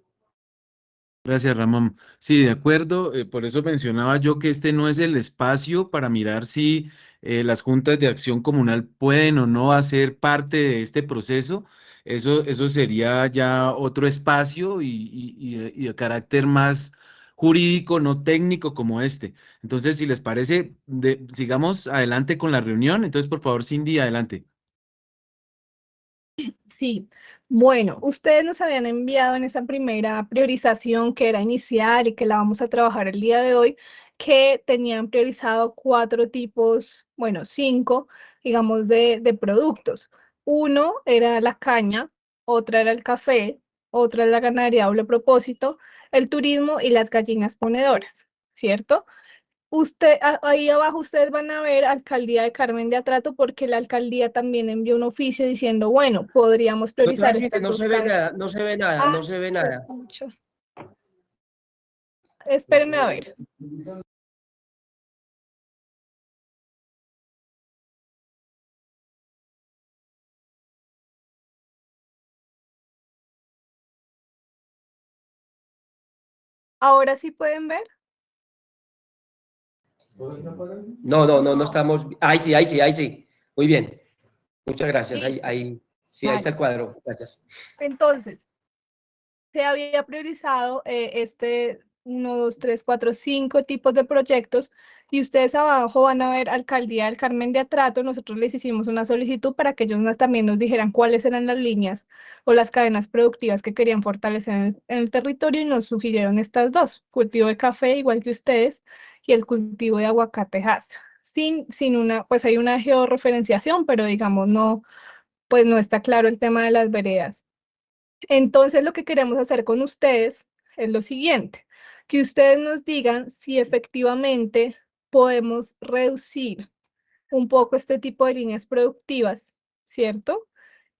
Gracias, Ramón. Sí, de acuerdo. Por eso mencionaba yo que este no es el espacio para mirar si las juntas de acción comunal pueden o no hacer parte de este proceso. Eso sería ya otro espacio y de carácter más jurídico, no técnico como este. Entonces, si les parece, sigamos adelante con la reunión. Entonces, por favor, Cindy, adelante. Sí, bueno, ustedes nos habían enviado en esa primera priorización que era inicial y que la vamos a trabajar el día de hoy, que tenían priorizado 4 tipos, bueno, 5, digamos, de productos. Uno era la caña, otra era el café, otra la ganadería a doble propósito, el turismo y las gallinas ponedoras, ¿cierto? Ahí abajo ustedes van a ver Alcaldía de Carmen de Atrato, porque la alcaldía también envió un oficio diciendo, bueno, podríamos priorizar estas no dos se ve nada, no se ve nada, no se ve nada. Espérenme a ver. ¿Ahora sí pueden ver? No estamos. Ahí sí. Muy bien. Muchas gracias. Ahí está el cuadro. Gracias. Entonces, se había priorizado este 1, 2, 3, 4, 5 tipos de proyectos y ustedes abajo van a ver Alcaldía del Carmen de Atrato. Nosotros les hicimos una solicitud para que ellos también nos dijeran cuáles eran las líneas o las cadenas productivas que querían fortalecer en el territorio y nos sugirieron estas dos, cultivo de café igual que ustedes y el cultivo de aguacatejas. Sin una, pues hay una georreferenciación, pero digamos no, pues no está claro el tema de las veredas. Entonces lo que queremos hacer con ustedes es lo siguiente, que ustedes nos digan si efectivamente podemos reducir un poco este tipo de líneas productivas, ¿cierto?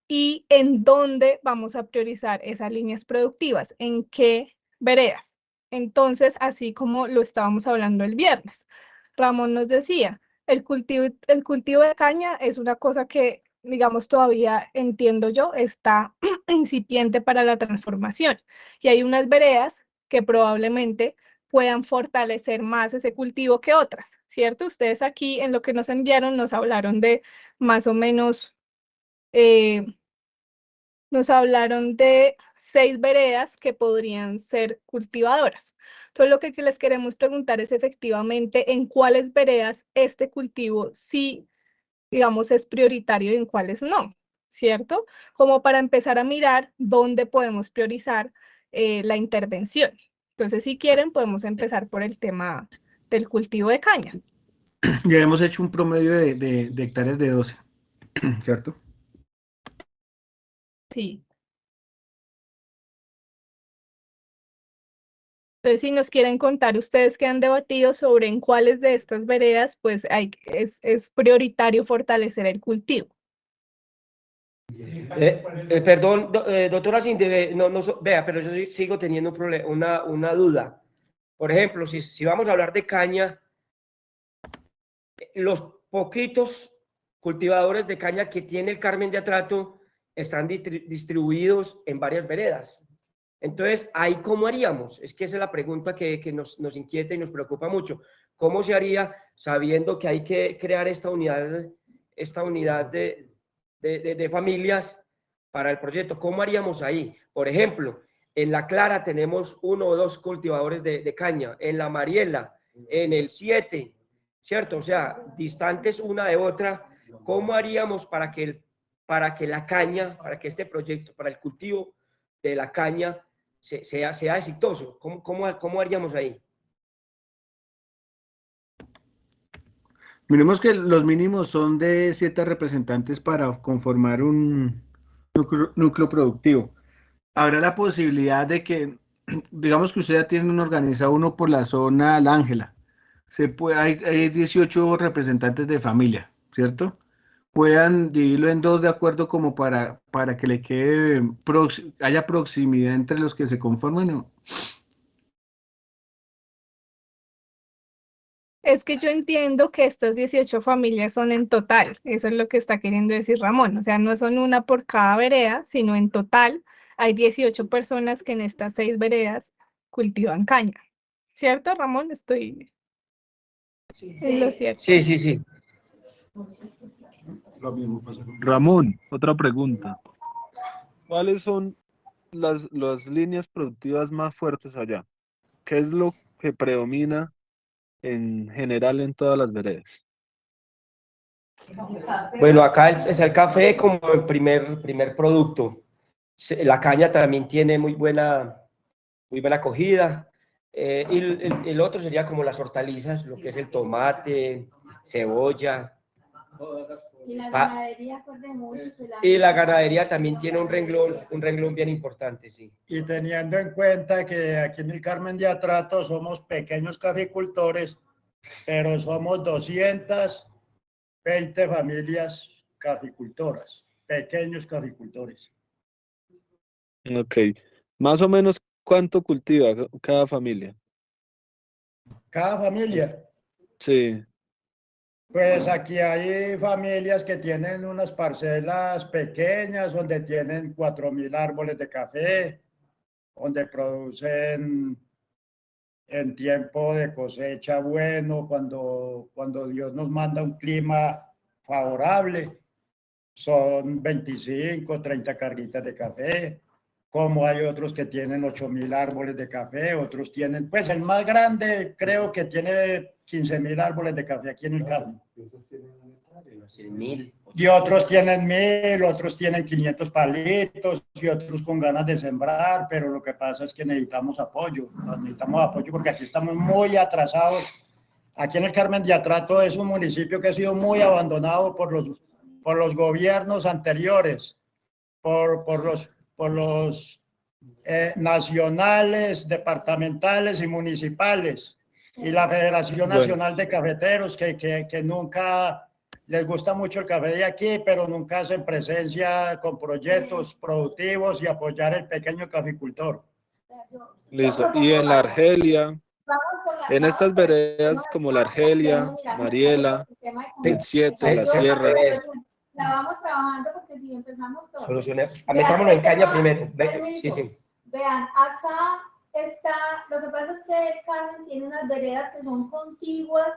Y en dónde vamos a priorizar esas líneas productivas, en qué veredas. Entonces, así como lo estábamos hablando el viernes, Ramón nos decía, el cultivo de caña es una cosa que, digamos, todavía entiendo yo, está incipiente para la transformación. Y hay unas veredas que probablemente puedan fortalecer más ese cultivo que otras, ¿cierto? Ustedes aquí en lo que nos enviaron nos hablaron de más o menos, nos hablaron de 6 veredas que podrían ser cultivadoras. Entonces lo que les queremos preguntar es efectivamente en cuáles veredas este cultivo sí, digamos, es prioritario y en cuáles no, ¿cierto? Como para empezar a mirar dónde podemos priorizar la intervención. Entonces, si quieren, podemos empezar por el tema del cultivo de caña. Ya hemos hecho un promedio de hectáreas de 12, ¿cierto? Sí. Entonces, si nos quieren contar ustedes que han debatido sobre en cuáles de estas veredas, pues es prioritario fortalecer el cultivo. Perdón, doctora Sinde, vea, pero yo sigo teniendo una duda. Por ejemplo, si vamos a hablar de caña, los poquitos cultivadores de caña que tiene el Carmen de Atrato están distribuidos en varias veredas. Entonces, ¿ahí cómo haríamos? Es que esa es la pregunta que nos inquieta y nos preocupa mucho. ¿Cómo se haría sabiendo que hay que crear esta unidad de familias para el proyecto? ¿Cómo haríamos ahí? Por ejemplo, en La Clara tenemos 1 o 2 cultivadores de caña, en La Mariela, en el 7, ¿cierto? O sea, distantes una de otra. ¿Cómo haríamos para que la caña, para que este proyecto, para el cultivo de la caña sea exitoso? ¿Cómo haríamos ahí? Miremos que los mínimos son de 7 representantes para conformar un núcleo productivo. Habrá la posibilidad de que, digamos que usted ya tiene organizado uno por la zona La Ángela. Hay 18 representantes de familia, ¿cierto? Puedan dividirlo en 2 de acuerdo como para que le quede haya proximidad entre los que se conforman, ¿no? Es que yo entiendo que estas 18 familias son en total, eso es lo que está queriendo decir Ramón, o sea, no son una por cada vereda, sino en total hay 18 personas que en estas 6 veredas cultivan caña. ¿Cierto, Ramón? Estoy en lo cierto. Sí, sí, sí. Ramón, otra pregunta. ¿Cuáles son las líneas productivas más fuertes allá? ¿Qué es lo que predomina en general en todas las veredas? Bueno, acá es el café como el primer producto. La caña también tiene muy buena acogida. Y el otro sería como las hortalizas, lo que es el tomate, cebolla. Y la ganadería corre mucho. Y la ganadería también tiene un renglón bien importante, sí. Y teniendo en cuenta que aquí en el Carmen de Atrato somos pequeños caficultores, pero somos 220 familias caficultoras, pequeños caficultores. Ok. Más o menos, ¿cuánto cultiva cada familia? Cada familia. Sí. Pues aquí hay familias que tienen unas parcelas pequeñas donde tienen 4.000 árboles de café, donde producen en tiempo de cosecha bueno, cuando Dios nos manda un clima favorable, son 25, 30 carritas de café. como hay otros que tienen 8.000 árboles de café, otros tienen, pues el más grande creo que tiene 15.000 árboles de café aquí en el Carmen. Y otros tienen 1.000, otros tienen 500 palitos y otros con ganas de sembrar, pero lo que pasa es que necesitamos apoyo porque aquí estamos muy atrasados. Aquí en el Carmen de Atrato es un municipio que ha sido muy abandonado por los gobiernos anteriores, por los nacionales, departamentales y municipales, y la Federación Nacional de Cafeteros, que nunca les gusta mucho el café de aquí, pero nunca hacen presencia con proyectos productivos y apoyar el pequeño caficultor. Listo. Y en la Argelia, en estas veredas como la Argelia, Mariela, el 7, la Sierra. La vamos trabajando porque si empezamos todo. Metámonos en caña primero. Sí, sí. Vean, acá está, lo que pasa es que el Carmen tiene unas veredas que son contiguas.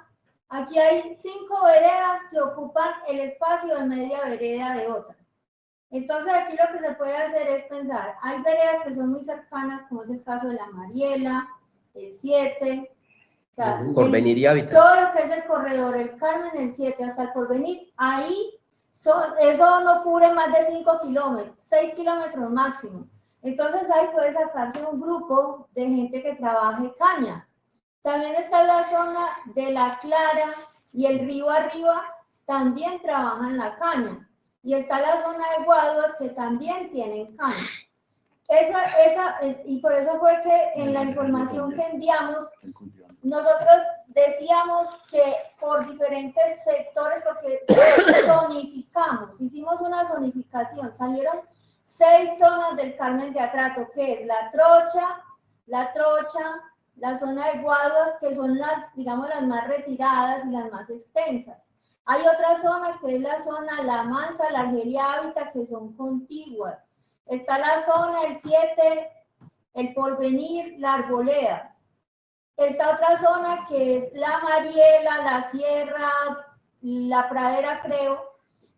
Aquí hay 5 veredas que ocupan el espacio de media vereda de otra. Entonces aquí lo que se puede hacer es pensar, hay veredas que son muy cercanas, como es el caso de la Mariela, el 7, o sea, Porvenir y Hábitat. todo lo que es el corredor, el Carmen, el 7 hasta el Porvenir, ahí eso no cubre más de 5 kilómetros, 6 kilómetros máximo. Entonces ahí puede sacarse un grupo de gente que trabaje caña. También está la zona de La Clara y el río arriba, también trabajan la caña. Y está la zona de Guaduas que también tienen caña. Y por eso fue que en la información que enviamos, nosotros decíamos que por diferentes sectores, porque zonificamos, hicimos una zonificación, salieron 6 zonas del Carmen de Atrato, que es la Trocha, la zona de Guaduas, que son las, digamos, las más retiradas y las más extensas. Hay otra zona que es la zona La Mansa, la Argelia Hábitat, que son contiguas. Está la zona, el 7, el Porvenir, la Arboleda. Está otra zona que es la Mariela, la Sierra, la Pradera, creo,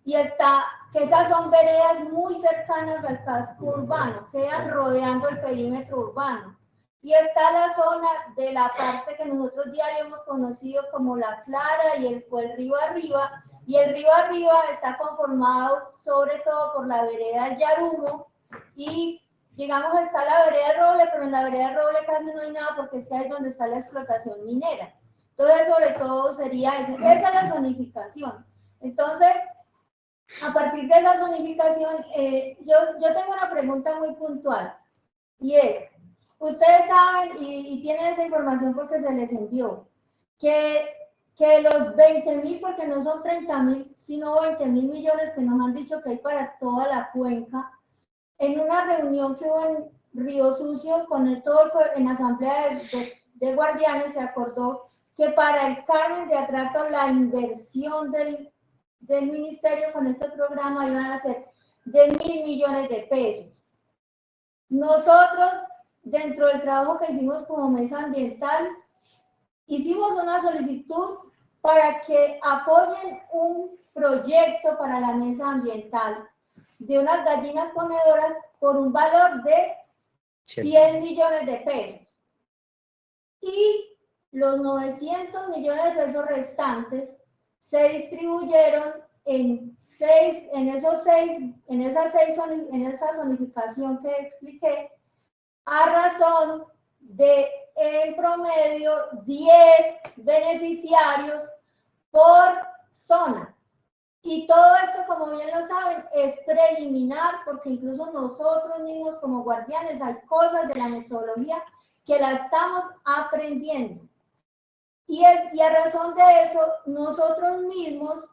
y está, que esas son veredas muy cercanas al casco urbano, quedan rodeando el perímetro urbano. Y está la zona de la parte que nosotros diario hemos conocido como La Clara y el río arriba, y el río arriba está conformado sobre todo por la vereda del Yarumo, y digamos está la vereda Roble, pero en la vereda Roble casi no hay nada porque es que ahí es donde está la explotación minera. Entonces sobre todo sería esa es la zonificación. Entonces, a partir de esa zonificación, yo tengo una pregunta muy puntual, y es, ustedes saben y tienen esa información porque se les envió, que los 20.000, porque no son 30.000, sino 20.000 millones que nos han dicho que hay para toda la cuenca, en una reunión que hubo en Río Sucio, en asamblea de guardianes, se acordó que para el Carmen de Atrato la inversión del ministerio con este programa iban a ser de 1.000 millones de pesos. Nosotros, dentro del trabajo que hicimos como mesa ambiental, hicimos una solicitud para que apoyen un proyecto para la mesa ambiental de unas gallinas ponedoras por un valor de 100 millones de pesos. Y los 900 millones de pesos restantes se distribuyeron en esa zonificación que expliqué, a razón de, en promedio, 10 beneficiarios por zona. Y todo esto, como bien lo saben, es preliminar, porque incluso nosotros mismos como guardianes hay cosas de la metodología que la estamos aprendiendo. Y a razón de eso, nosotros mismos,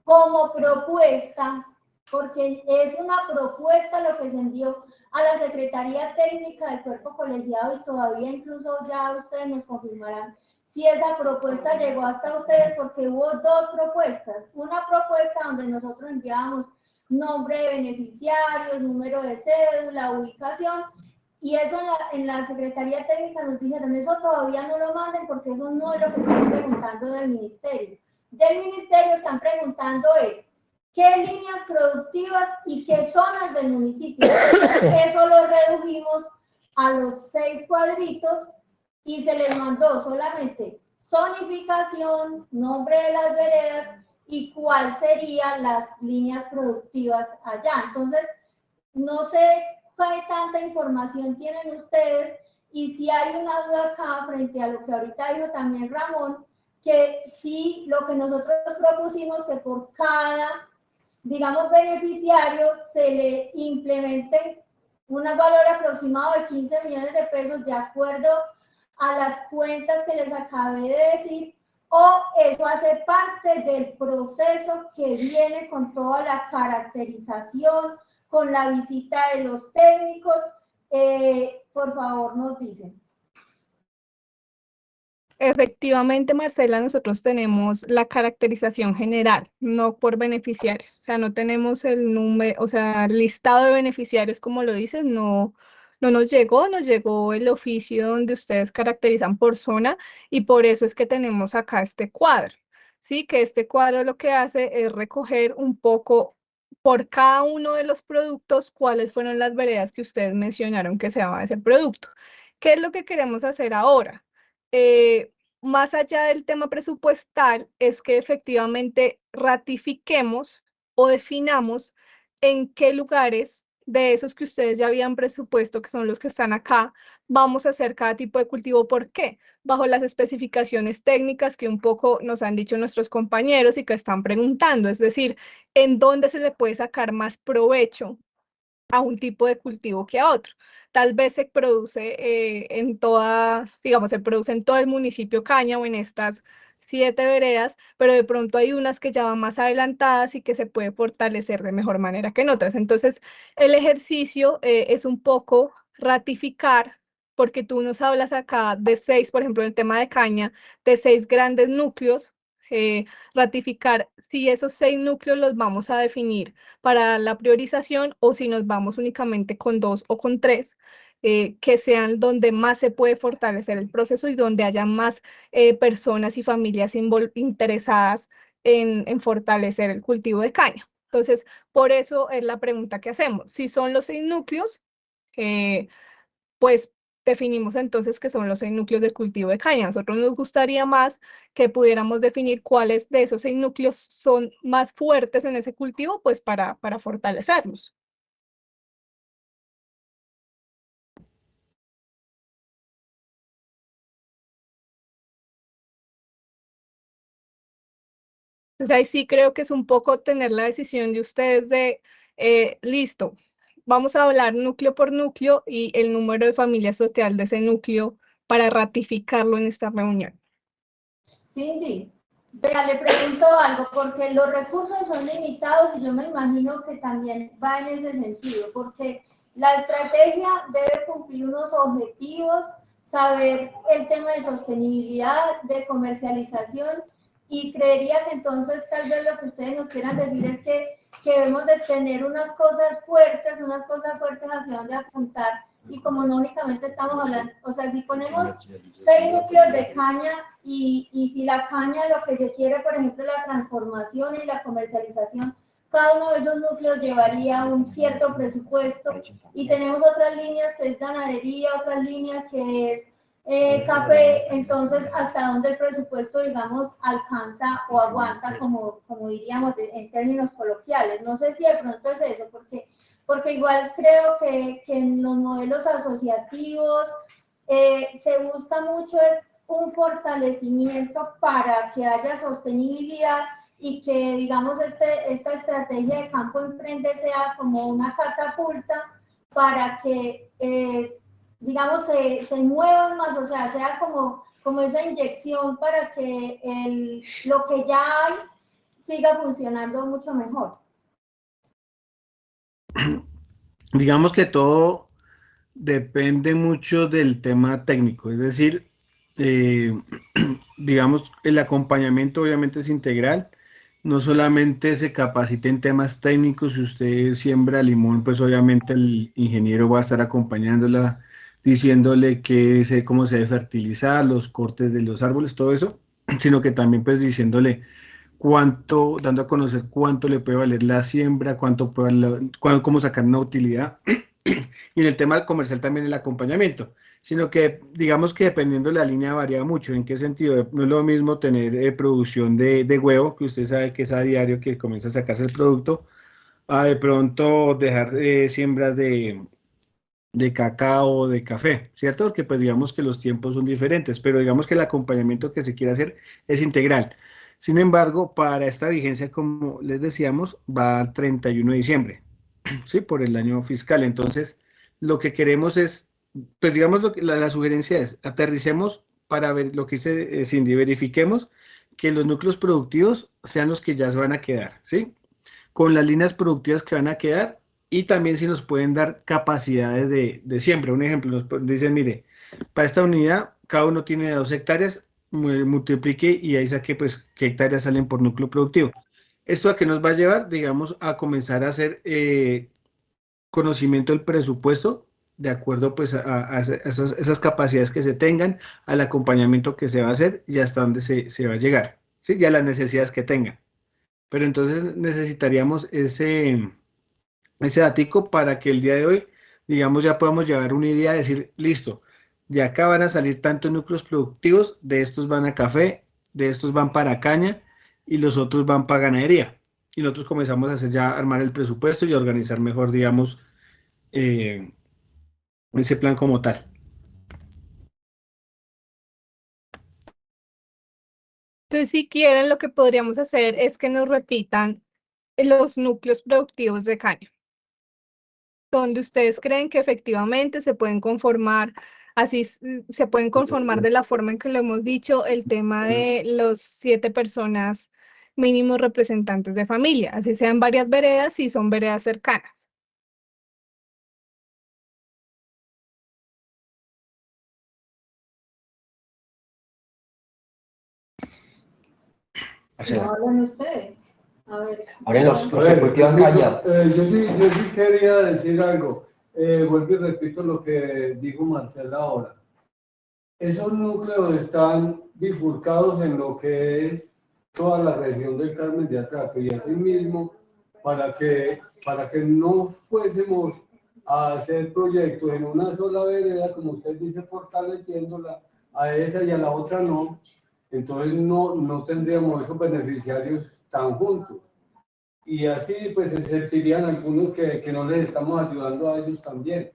como propuesta, porque es una propuesta lo que se envió a la Secretaría Técnica del Cuerpo Colegiado, y todavía incluso ya ustedes nos confirmarán si esa propuesta llegó hasta ustedes, porque hubo 2 propuestas. Una propuesta donde nosotros enviábamos nombre de beneficiarios, número de cédula, ubicación, y eso en la Secretaría Técnica nos dijeron, eso todavía no lo manden porque eso no es lo que están preguntando del ministerio. Del ministerio están preguntando es, qué líneas productivas y qué zonas del municipio. Eso lo redujimos a los 6 cuadritos y se les mandó solamente zonificación, nombre de las veredas y cuál serían las líneas productivas allá. Entonces, no sé qué tanta información tienen ustedes y si hay una duda acá frente a lo que ahorita dijo también Ramón, que sí, lo que nosotros propusimos que por cada, digamos, beneficiario se le implemente un valor aproximado de 15 millones de pesos de acuerdo a las cuentas que les acabé de decir, o eso hace parte del proceso que viene con toda la caracterización, con la visita de los técnicos. Por favor, nos dicen. Efectivamente, Marcela, nosotros tenemos la caracterización general, no por beneficiarios. O sea, no tenemos el número, o sea, el listado de beneficiarios, como lo dices, no nos llegó el oficio donde ustedes caracterizan por zona y por eso es que tenemos acá este cuadro. Sí, que este cuadro lo que hace es recoger un poco por cada uno de los productos cuáles fueron las veredas que ustedes mencionaron que se daba ese producto. ¿Qué es lo que queremos hacer ahora? Más allá del tema presupuestal, es que efectivamente ratifiquemos o definamos en qué lugares de esos que ustedes ya habían presupuesto, que son los que están acá, vamos a hacer cada tipo de cultivo. ¿Por qué? Bajo las especificaciones técnicas que un poco nos han dicho nuestros compañeros y que están preguntando, es decir, en dónde se le puede sacar más provecho a un tipo de cultivo que a otro. Tal vez se produce en toda, digamos, se produce en todo el municipio caña o en estas 7 veredas, pero de pronto hay unas que ya van más adelantadas y que se puede fortalecer de mejor manera que en otras. Entonces, el ejercicio es un poco ratificar, porque tú nos hablas acá de 6, por ejemplo, en el tema de caña, de 6 grandes núcleos, ratificar si esos 6 núcleos los vamos a definir para la priorización o si nos vamos únicamente con 2 o con 3, que sean donde más se puede fortalecer el proceso y donde haya más personas y familias interesadas en fortalecer el cultivo de caña. Entonces, por eso es la pregunta que hacemos. Si son los 6 núcleos, pues definimos entonces que son los 6 núcleos del cultivo de caña. A nosotros nos gustaría más que pudiéramos definir cuáles de esos 6 núcleos son más fuertes en ese cultivo, pues para fortalecerlos. Entonces ahí sí creo que es un poco tener la decisión de ustedes de, listo, vamos a hablar núcleo por núcleo y el número de familias total de ese núcleo para ratificarlo en esta reunión. Cindy, vea, le pregunto algo, porque los recursos son limitados y yo me imagino que también va en ese sentido, porque la estrategia debe cumplir unos objetivos, saber el tema de sostenibilidad, de comercialización, y creería que entonces tal vez lo que ustedes nos quieran decir es que debemos de tener unas cosas fuertes hacia donde apuntar, y como no únicamente estamos hablando, o sea, si ponemos 6 núcleos de caña y si la caña lo que se quiere, por ejemplo, la transformación y la comercialización, cada uno de esos núcleos llevaría un cierto presupuesto, y tenemos otras líneas que es ganadería, otras líneas que es café. Entonces, ¿hasta dónde el presupuesto, digamos, alcanza o aguanta, como diríamos en términos coloquiales? No sé si de pronto es eso, porque igual creo que en los modelos asociativos se busca mucho es un fortalecimiento para que haya sostenibilidad y que, digamos, esta estrategia de Campo Emprende sea como una catapulta para que, digamos, se muevan más, o sea, sea como esa inyección para que lo que ya hay siga funcionando mucho mejor. Digamos que todo depende mucho del tema técnico, es decir, digamos, el acompañamiento obviamente es integral, no solamente se capacita en temas técnicos. Si usted siembra limón, pues obviamente el ingeniero va a estar acompañándola, diciéndole cómo se debe fertilizar, los cortes de los árboles, todo eso, sino que también pues diciéndole dando a conocer cuánto le puede valer la siembra, cómo sacar una utilidad, y en el tema comercial también el acompañamiento, sino que digamos que dependiendo de la línea varía mucho. ¿En qué sentido? No es lo mismo tener producción de huevo, que usted sabe que es a diario que comienza a sacarse el producto, a de pronto dejar siembras de cacao, de café, ¿cierto? Porque pues digamos que los tiempos son diferentes, pero digamos que el acompañamiento que se quiere hacer es integral. Sin embargo, para esta vigencia, como les decíamos, va al 31 de diciembre, ¿sí? Por el año fiscal. Entonces, lo que queremos es, pues digamos, la sugerencia es, aterricemos para ver lo que dice Cindy, verifiquemos que los núcleos productivos sean los que ya se van a quedar, ¿sí? Con las líneas productivas que van a quedar y también si nos pueden dar capacidades de siembra. Un ejemplo, dicen, mire, para esta unidad cada uno tiene 2 hectáreas, multiplique y ahí saque pues qué hectáreas salen por núcleo productivo. ¿Esto a qué nos va a llevar? Digamos, a comenzar a hacer conocimiento del presupuesto de acuerdo pues a esas capacidades que se tengan, al acompañamiento que se va a hacer y hasta dónde se va a llegar, ¿sí? Ya las necesidades que tengan. Pero entonces necesitaríamos ese datico para que el día de hoy, digamos, ya podamos llevar una idea de decir, listo, de acá van a salir tantos núcleos productivos, de estos van a café, de estos van para caña y los otros van para ganadería. Y nosotros comenzamos a hacer ya, armar el presupuesto y a organizar mejor, digamos, eh, ese plan como tal. Entonces, si quieren, lo que podríamos hacer es que nos repitan los núcleos productivos de caña, donde ustedes creen que efectivamente se pueden conformar, así se pueden conformar de la forma en que lo hemos dicho, el tema de los 7 personas mínimos representantes de familia, así sean varias veredas y son veredas cercanas. No hablan ustedes. A ver. Ahora los que cultivan caña. Yo sí quería decir algo. Vuelvo y repito lo que dijo Marcela ahora. Esos núcleos están bifurcados en lo que es toda la región del Carmen de Atrato y asimismo para que no fuésemos a hacer proyectos en una sola vereda, como usted dice, fortaleciéndola a esa y a la otra no, entonces no tendríamos esos beneficiarios tan juntos. Y así pues se sentirían algunos que no les estamos ayudando a ellos también.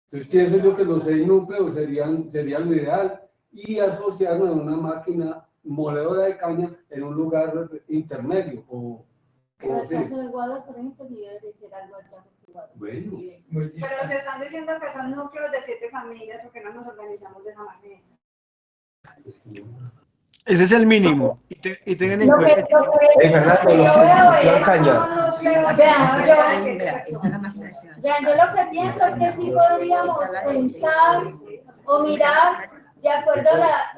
Entonces pienso yo que los 6 núcleos sería lo ideal y asociarnos a una máquina moledora de caña en un lugar intermedio. En el caso de Guadas, por ejemplo, si debe ser algo allá. Bueno, Pero se están diciendo que son núcleos de 7 familias, porque no nos organizamos de esa manera. Ese es el mínimo. Y tengan en Lo cuenta que yo veo es, yo lo que pienso es que sí podríamos pensar o mirar de acuerdo a la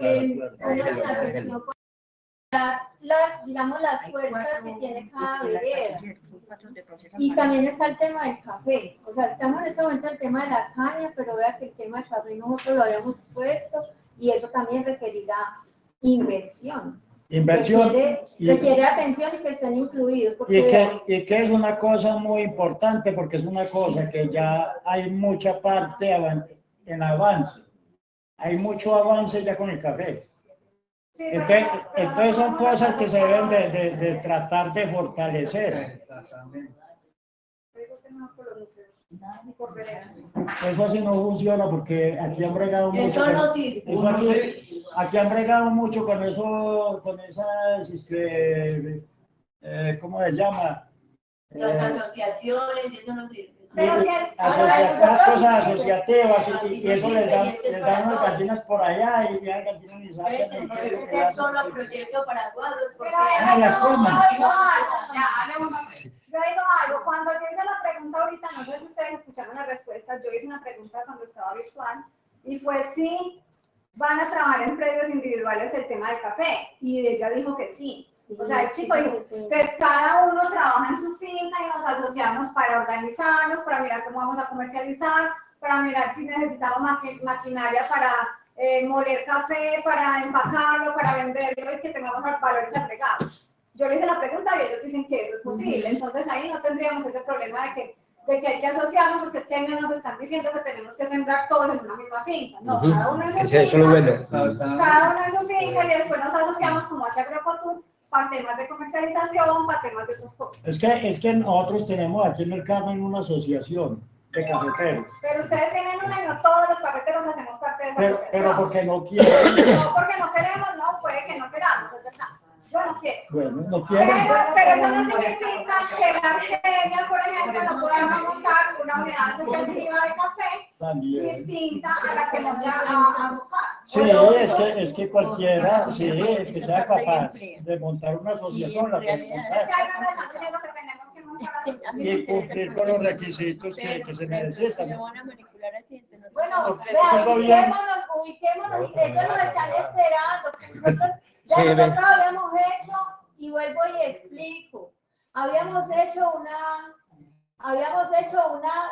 atención, digamos, las fuerzas que tiene cada vereda. Y también está el tema del café. O sea, estamos en este momento en el tema de la caña, pero vea que el tema del café nosotros lo habíamos puesto y eso también requerirá inversión. Requiere atención y que estén incluidos. Porque y que es una cosa muy importante, porque es una cosa que ya hay mucha parte en avance. Hay mucho avance ya con el café. Sí, Entonces son cosas que se deben de tratar de fortalecer. Eso así no funciona porque aquí han bregado mucho. Eso no sirve. Aquí han bregado mucho con eso, con esas, ¿cómo se llama? Las asociaciones, eso no sirve. Pero si unas cosas asociativas y eso les dan unas gallinas por allá y ya gallinas ni saben. Es el solo proyecto para cuadros. Yo digo algo, cuando yo hice la pregunta ahorita, no sé si ustedes escucharon la respuesta, yo hice una pregunta cuando estaba virtual y fue si van a trabajar en predios individuales el tema del café y ella dijo que sí. O sea, el chico dijo, entonces cada uno trabaja en su finca y nos asociamos para organizarnos, para mirar cómo vamos a comercializar, para mirar si necesitamos maquinaria para moler café, para empacarlo, para venderlo y que tengamos valores agregados. yo le hice la pregunta y ellos dicen que eso es posible. Entonces ahí no tendríamos ese problema de que hay que asociarnos, porque es que no nos están diciendo que tenemos que sembrar todos en una misma finca. No, cada uno en su finca, Eso es lo bueno. cada uno en su finca, y después nos asociamos como hace Agrocotur para temas de comercialización, para temas de otras cosas. Es que nosotros tenemos aquí en el Carmen una asociación de cafeteros. Pero ustedes tienen una y no todos los cafeteros hacemos parte de esa asociación. Pero porque no quieren. No porque no queremos, no, puede que no queramos, es verdad. Yo no quiero. Bueno, no quieren. Pero eso no significa que en Argelia, por ejemplo, no podamos montar una unidad asociativa de café También. distinta a la que monta a Azúcar. Sí, es que cualquiera, sí, que sea capaz de montar una asociación, la puede montar. Es que ahí no están diciendo que tenemos que montar asociación. Y cumplir con los requisitos que se necesitan. Bueno, vean, ubiquémonos, y ellos nos están esperando. Nosotros habíamos hecho, y vuelvo y explico, habíamos hecho una,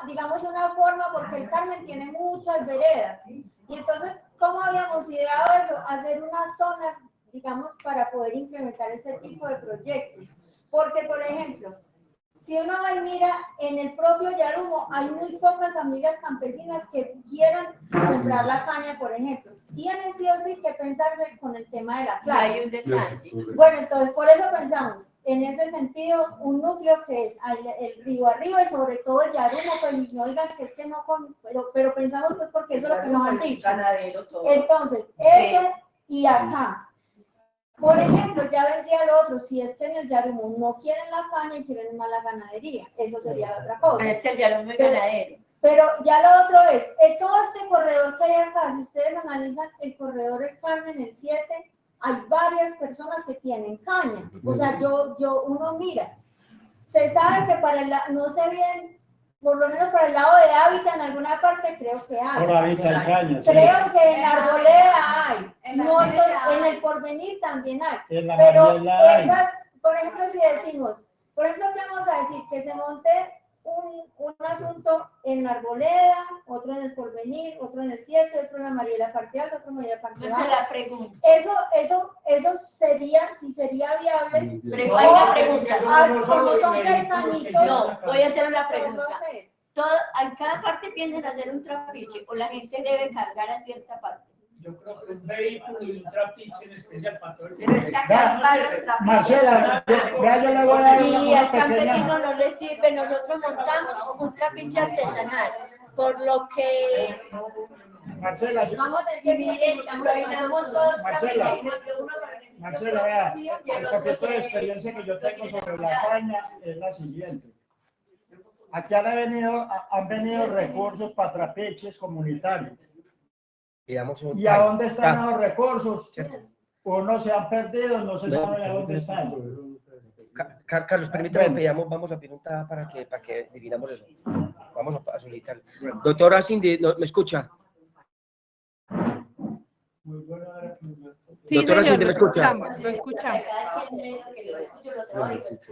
digamos, una forma, porque el Carmen tiene muchas veredas, ¿sí? Y entonces, ¿cómo habíamos ideado eso? Hacer unas zonas, digamos, para poder implementar ese tipo de proyectos. Porque, por ejemplo, si uno va y mira, en el propio Yarumo hay muy pocas familias campesinas que quieran sembrar la caña, por ejemplo. Tienen sí o sí que pensarse con el tema de la playa. Hay un detalle. Bueno, entonces por eso pensamos, en ese sentido, un núcleo que es el río arriba y sobre todo el Yarumo, pues no digan que es que no, pero pensamos pues porque eso es lo que nos han dicho. Entonces, ese y acá. Por ejemplo, ya vendría el otro, si es que en el Yarumo no quieren la caña y quieren más la ganadería, eso sería otra cosa. Pero es que el Yarumo es ganadero. Pero ya lo otro es, todo este corredor que hay acá, si ustedes analizan el corredor del Carmen, el 7, hay varias personas que tienen caña. O sea, uno mira, se sabe que para el no sé bien, por lo menos para el lado de Hábitat, en alguna parte creo que hay. Por Hábitat caña, sí. Creo que en Arboleda hay. No en el Porvenir también hay. En la Pero Mariela hay. esas, por ejemplo, si decimos, por ejemplo, ¿qué vamos a decir? Que se monte un asunto en Arboleda, otro en el Porvenir, otro en el 7, otro en la Mariela Parte Alta, otro en la Mariela Parte Baja. Esa es la pregunta. Eso sería, si sería viable. Pero hay una pregunta. Como son cercanitos. No, voy a hacer una pregunta. No sé. En cada parte piensan hacer un trapiche o la gente debe cargar a cierta parte. Yo creo que un vehículo y un trapiche en especial para todo el Pero mundo. es que acá hay varios trapiches. Marcela, vea, yo le voy a dar Y una al campesino pequeña... no le sirve, nosotros montamos un trapiche artesanal, por lo que Marcela, Vamos a tener que miren, bailamos todos Marcela. trapiches. Marcela, vea, el poquito de experiencia que yo tengo sobre la caña es la siguiente. Aquí han venido recursos para trapiches comunitarios. ¿Y a dónde están los recursos? Unos se han perdido, no se sabe a dónde están. Carlos, permítame, vamos a preguntar para que definamos eso. Vamos a solicitar. Doctora Cindy, ¿me escucha? Sí, Doctora señor, Cindy, ¿me escucha? lo escuchamos.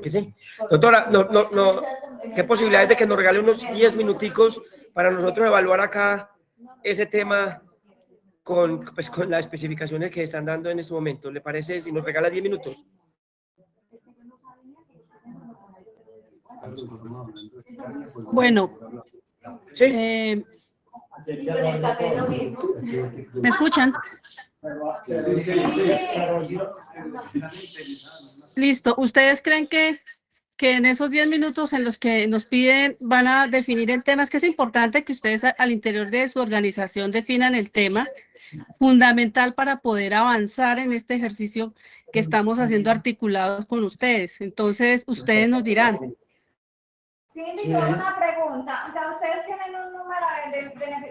¿Qué sí? Doctora, ¿qué posibilidades de que nos regale unos 10 minuticos para nosotros evaluar acá ese tema con las especificaciones que están dando en este momento? ¿Le parece si nos regala 10 minutos? Bueno, ¿Sí? ¿me escuchan? Listo. ¿Ustedes creen que en esos 10 minutos en los que nos piden van a definir el tema? Es que es importante que ustedes al interior de su organización definan el tema fundamental para poder avanzar en este ejercicio que estamos haciendo articulados con ustedes. Entonces, ustedes nos dirán. Sí, yo hago una pregunta. O sea, ¿ustedes tienen un número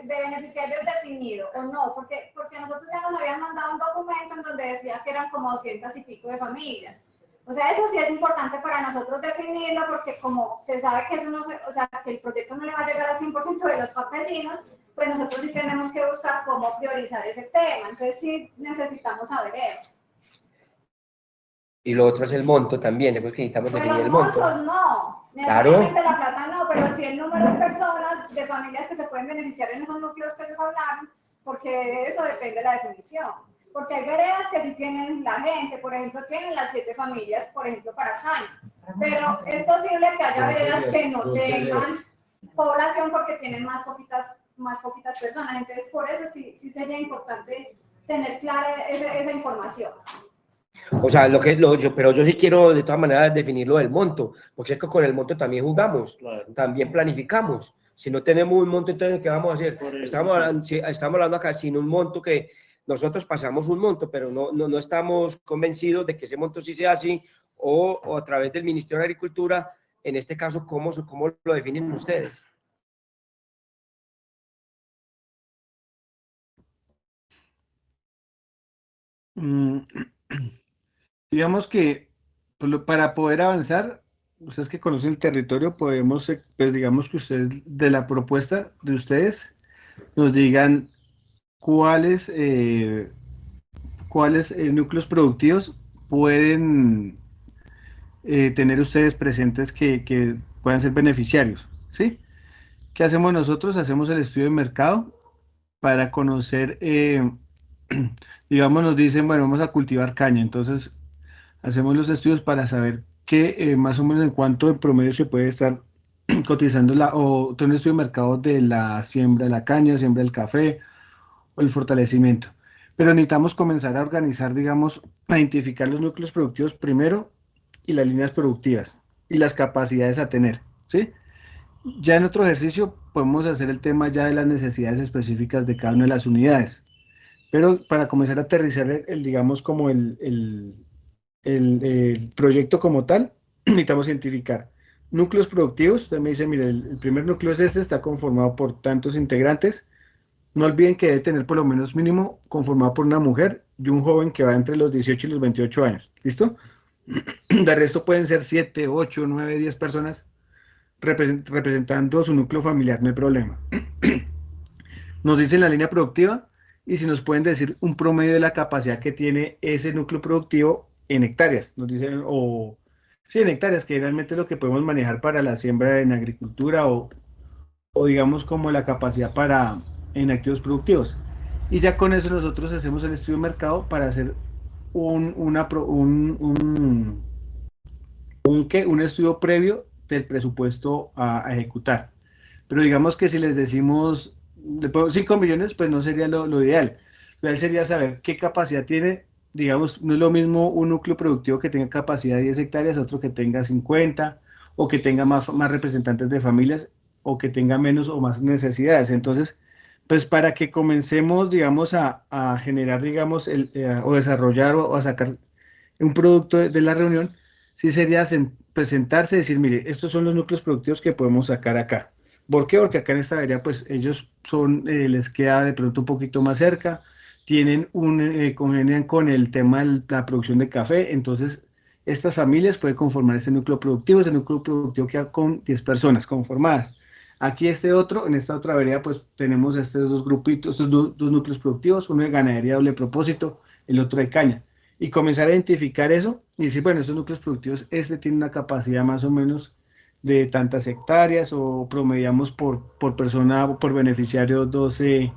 de beneficiarios definido o no? Porque nosotros ya nos habían mandado un documento en donde decía que eran como 200 y pico de familias. O sea, eso sí es importante para nosotros definirlo, porque como se sabe que eso no o sea, que el proyecto no le va a llegar al 100% de los campesinos, pues nosotros sí tenemos que buscar cómo priorizar ese tema. Entonces sí necesitamos saber eso. Y lo otro es el monto también, que necesitamos Pues definir los el monto. montos no, necesariamente la plata no, pero sí el número de personas, de familias que se pueden beneficiar en esos núcleos que ellos hablaron, porque eso depende de la definición. porque hay veredas que sí tienen la gente, por ejemplo, tienen las 7 familias, por ejemplo, para caña, pero es posible que haya veredas que no tengan población porque tienen más poquitas personas, entonces por eso sí sería importante tener clara esa información. O sea, pero yo sí quiero de todas maneras definir lo del monto, porque es que con el monto también jugamos, también planificamos. Si no tenemos un monto, entonces ¿qué vamos a hacer? Estamos hablando acá sin un monto que nosotros pasamos un monto, pero no estamos convencidos de que ese monto sí sea así, o a través del Ministerio de Agricultura, en este caso, ¿cómo lo definen ustedes? Digamos que para poder avanzar, ustedes que conocen el territorio, podemos, pues digamos que ustedes, de la propuesta de ustedes, nos digan cuáles, núcleos productivos pueden tener ustedes presentes que puedan ser beneficiarios, ¿sí? ¿Qué hacemos nosotros? Hacemos el estudio de mercado para conocer, digamos, nos dicen, bueno, vamos a cultivar caña, entonces hacemos los estudios para saber qué, más o menos en cuánto en promedio se puede estar cotizando o tener un estudio de mercado de la siembra de la caña, siembra del café o el fortalecimiento. Pero necesitamos comenzar a organizar, digamos, a identificar los núcleos productivos primero y las líneas productivas y las capacidades a tener, ¿sí? Ya en otro ejercicio podemos hacer el tema ya de las necesidades específicas de cada una de las unidades. Pero para comenzar a aterrizar digamos, como el proyecto como tal, necesitamos identificar núcleos productivos. Usted me dice, mire, el primer núcleo es este, está conformado por tantos integrantes. No olviden que debe tener por lo menos mínimo conformado por una mujer y un joven que va entre los 18 y los 28 años. ¿Listo? De resto pueden ser 7, 8, 9, 10 personas representando su núcleo familiar, no hay problema. Nos dicen la línea productiva y si nos pueden decir un promedio de la capacidad que tiene ese núcleo productivo en hectáreas. Nos dicen, sí, en hectáreas, que realmente es lo que podemos manejar para la siembra en agricultura o digamos como la capacidad en activos productivos. Y ya con eso nosotros hacemos el estudio de mercado para hacer un estudio previo del presupuesto a ejecutar. Pero digamos que si les decimos 5 millones, pues no sería lo ideal. Lo ideal sería saber qué capacidad tiene. Digamos, no es lo mismo un núcleo productivo que tenga capacidad de 10 hectáreas, otro que tenga 50, o que tenga más representantes de familias, o que tenga menos o más necesidades. Entonces, pues para que comencemos, digamos, a generar, digamos, o desarrollar o a sacar un producto de la reunión, sí sería presentarse y decir, mire, estos son los núcleos productivos que podemos sacar acá. ¿Por qué? Porque acá en esta área, pues ellos les queda de pronto un poquito más cerca, tienen congenian con el tema de la producción de café, entonces estas familias pueden conformar ese núcleo productivo queda con 10 personas conformadas. Aquí en esta otra vereda, pues tenemos estos dos grupitos, estos dos núcleos productivos, uno de ganadería doble propósito, el otro de caña. Y comenzar a identificar eso y decir, bueno, estos núcleos productivos, este tiene una capacidad más o menos de tantas hectáreas o promediamos por persona o por beneficiario 12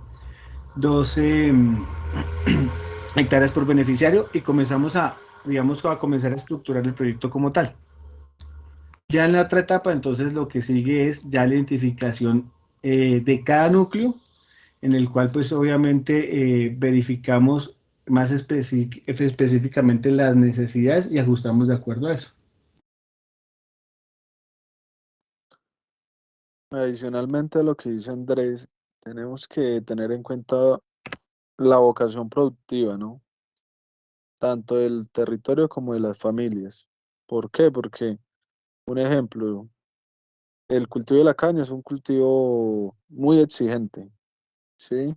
hectáreas por beneficiario y comenzamos digamos, a comenzar a estructurar el proyecto como tal. Ya en la otra etapa, entonces, lo que sigue es ya la identificación de cada núcleo, en el cual, pues, obviamente, verificamos más específicamente las necesidades y ajustamos de acuerdo a eso. Adicionalmente a lo que dice Andrés, tenemos que tener en cuenta la vocación productiva, ¿no? Tanto del territorio como de las familias. ¿Por qué? Porque, un ejemplo, el cultivo de la caña es un cultivo muy exigente, ¿sí?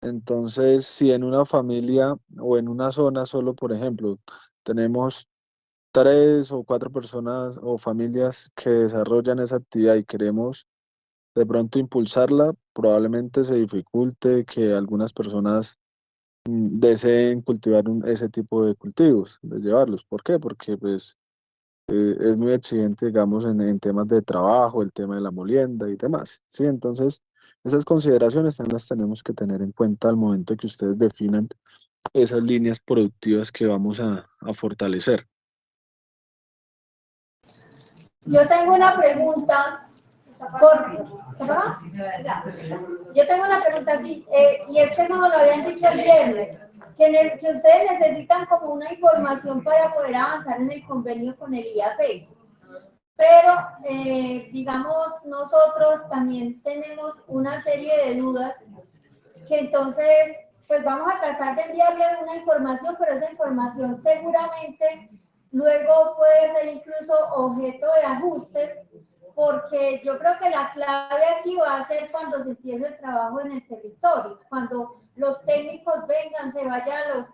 Entonces, si en una familia o en una zona solo, por ejemplo, tenemos 3 o 4 personas o familias que desarrollan esa actividad y queremos de pronto impulsarla, probablemente se dificulte que algunas personas deseen cultivar ese tipo de cultivos, de llevarlos. ¿Por qué? Porque pues es muy exigente, digamos, en temas de trabajo, el tema de la molienda y demás, ¿sí? Entonces, esas consideraciones también las tenemos que tener en cuenta al momento que ustedes definan esas líneas productivas que vamos a fortalecer. Yo tengo una pregunta. Yo tengo una pregunta así, y es que eso nos lo habían dicho el viernes, que ustedes necesitan como una información para poder avanzar en el convenio con el IAP. Pero, digamos, nosotros también tenemos una serie de dudas que entonces, pues vamos a tratar de enviarle una información, pero esa información seguramente luego puede ser incluso objeto de ajustes, porque yo creo que la clave aquí va a ser cuando se empiece el trabajo en el territorio, cuando los técnicos vengan, se vayan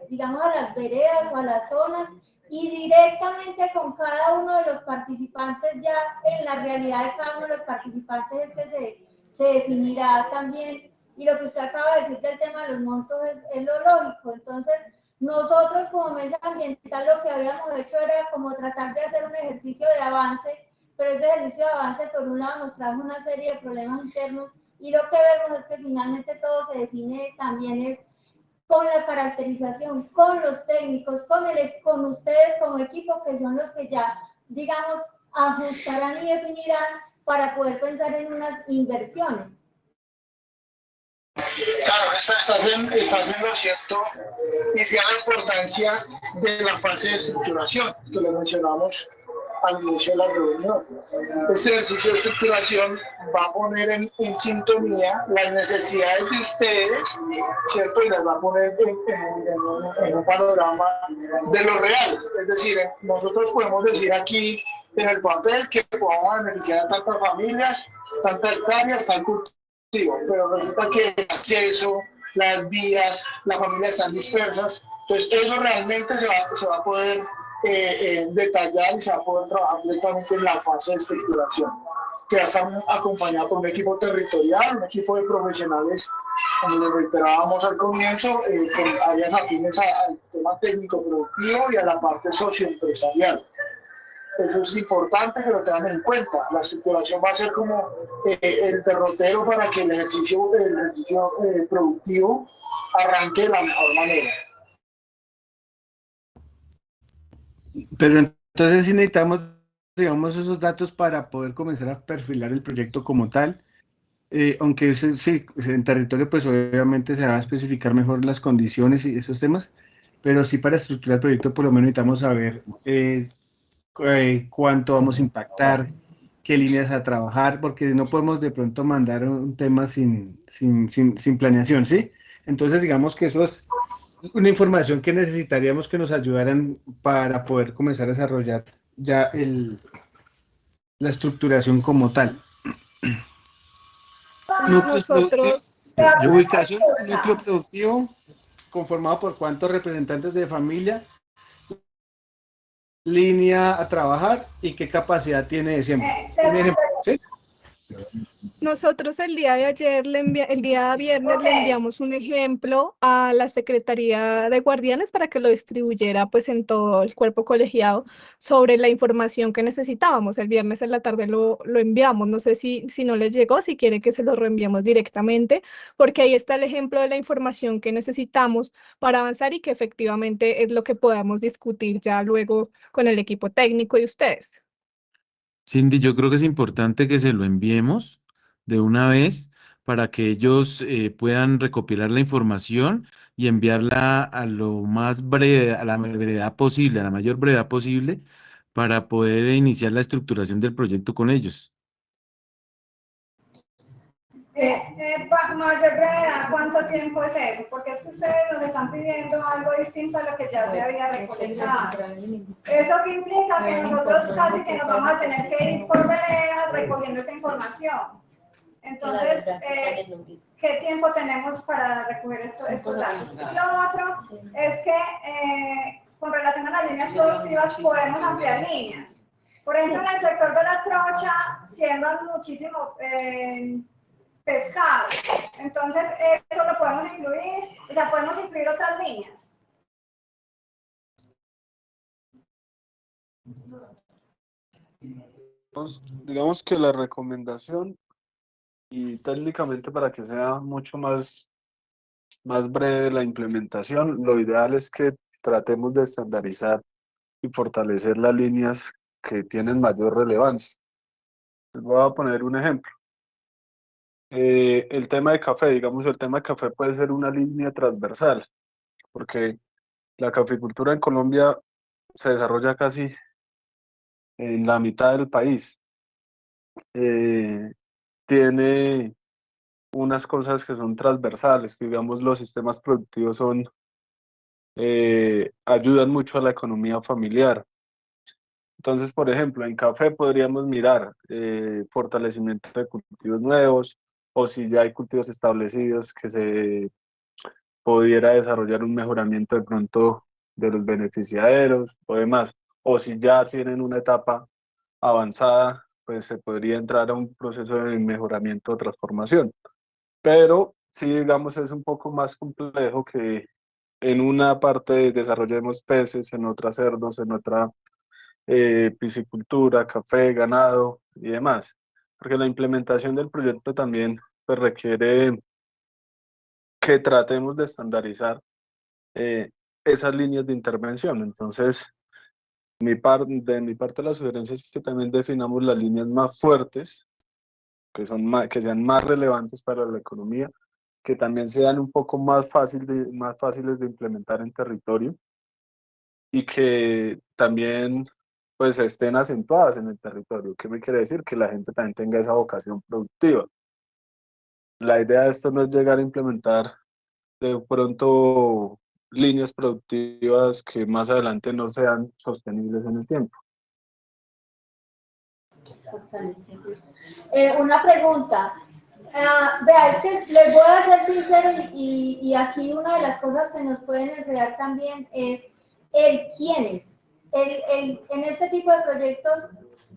digamos, a las veredas o a las zonas, y directamente con cada uno de los participantes, ya en la realidad de cada uno de los participantes es que se definirá también, y lo que usted acaba de decir del tema de los montos es lo lógico. Entonces, nosotros como mesa ambiental lo que habíamos hecho era como tratar de hacer un ejercicio de avance, pero ese ejercicio de avance por un lado nos trajo una serie de problemas internos, y lo que vemos es que finalmente todo se define también es con la caracterización, con los técnicos, con ustedes como equipo, que son los que ya, digamos, ajustarán y definirán para poder pensar en unas inversiones. Claro, estás en lo cierto, y fíjate la importancia de la fase de estructuración, que lo mencionamos al inicio de la reunión. Este ejercicio de estructuración va a poner en sintonía las necesidades de ustedes, ¿cierto? Y las va a poner en un panorama de lo real. Es decir, nosotros podemos decir aquí en el papel que podamos beneficiar a tantas familias, tantas hectáreas, tal cultivo, pero resulta que el acceso, las vías, las familias están dispersas. Entonces, eso realmente se va a poder detallar y se va a poder trabajar directamente en la fase de estructuración, que va a estar acompañada por un equipo territorial, un equipo de profesionales, como les reiterábamos al comienzo, con áreas afines al tema técnico productivo y a la parte socioempresarial. Eso es importante que lo tengan en cuenta. La estructuración va a ser como el derrotero para que el ejercicio productivo arranque de la mejor manera. Pero entonces sí necesitamos, digamos, esos datos para poder comenzar a perfilar el proyecto como tal. Aunque sí, en territorio pues obviamente se va a especificar mejor las condiciones y esos temas, pero sí para estructurar el proyecto por lo menos necesitamos saber cuánto vamos a impactar, qué líneas a trabajar, porque no podemos de pronto mandar un tema sin planeación, ¿sí? Entonces digamos que eso es una información que necesitaríamos que nos ayudaran para poder comenzar a desarrollar ya la estructuración como tal. Nosotros, Ubicación del núcleo productivo conformado por cuántos representantes de familia, línea a trabajar y qué capacidad tiene de siempre. Un ejemplo, ¿sí? Nosotros el día de ayer, el día viernes, le enviamos un ejemplo a la Secretaría de Guardianes para que lo distribuyera pues en todo el cuerpo colegiado sobre la información que necesitábamos. El viernes en la tarde lo enviamos. No sé si no les llegó, si quieren que se lo reenviemos directamente, porque ahí está el ejemplo de la información que necesitamos para avanzar y que efectivamente es lo que podamos discutir ya luego con el equipo técnico y ustedes. Cindy, yo creo que es importante que se lo enviemos de una vez para que ellos puedan recopilar la información y enviarla a lo más breve, a la brevedad posible, a la mayor brevedad posible, para poder iniciar la estructuración del proyecto con ellos. Mayor brevedad, ¿cuánto tiempo es eso? Porque es que ustedes nos están pidiendo algo distinto a lo que ya se había recolectado. Eso que implica que nosotros casi que nos vamos a tener que ir por veredas recogiendo esta información. Entonces, ¿qué tiempo tenemos para recoger estos datos? Y lo otro es que con relación a las líneas productivas podemos ampliar líneas. Por ejemplo, en el sector de la trocha siembran muchísimo pescado. Entonces, eso lo podemos incluir, o sea, podemos incluir otras líneas. Digamos que la recomendación, y técnicamente para que sea mucho más más breve la implementación, lo ideal es que tratemos de estandarizar y fortalecer las líneas que tienen mayor relevancia. Les voy a poner un ejemplo. El tema de café, digamos, el tema de café puede ser una línea transversal, porque la caficultura en Colombia se desarrolla casi en la mitad del país. Tiene unas cosas que son transversales, que digamos los sistemas productivos son, ayudan mucho a la economía familiar. Entonces, por ejemplo, en café podríamos mirar fortalecimiento de cultivos nuevos, o si ya hay cultivos establecidos, que se pudiera desarrollar un mejoramiento de pronto de los beneficiaderos o demás, o si ya tienen una etapa avanzada, pues se podría entrar a un proceso de mejoramiento o transformación. Pero sí, digamos, es un poco más complejo que en una parte desarrollemos peces, en otra cerdos, en otra piscicultura, café, ganado y demás. Porque la implementación del proyecto también pues, requiere que tratemos de estandarizar esas líneas de intervención. Entonces, de mi parte, la sugerencia es que también definamos las líneas más fuertes, que sean más relevantes para la economía, que también sean un poco más fáciles de implementar en territorio y que también pues estén acentuadas en el territorio. ¿Qué me quiere decir? Que la gente también tenga esa vocación productiva. La idea de esto no es llegar a implementar de pronto líneas productivas que más adelante no sean sostenibles en el tiempo. Una pregunta. Vea, es que les voy a ser sincero y aquí una de las cosas que nos pueden enredar también es el quiénes. En este tipo de proyectos,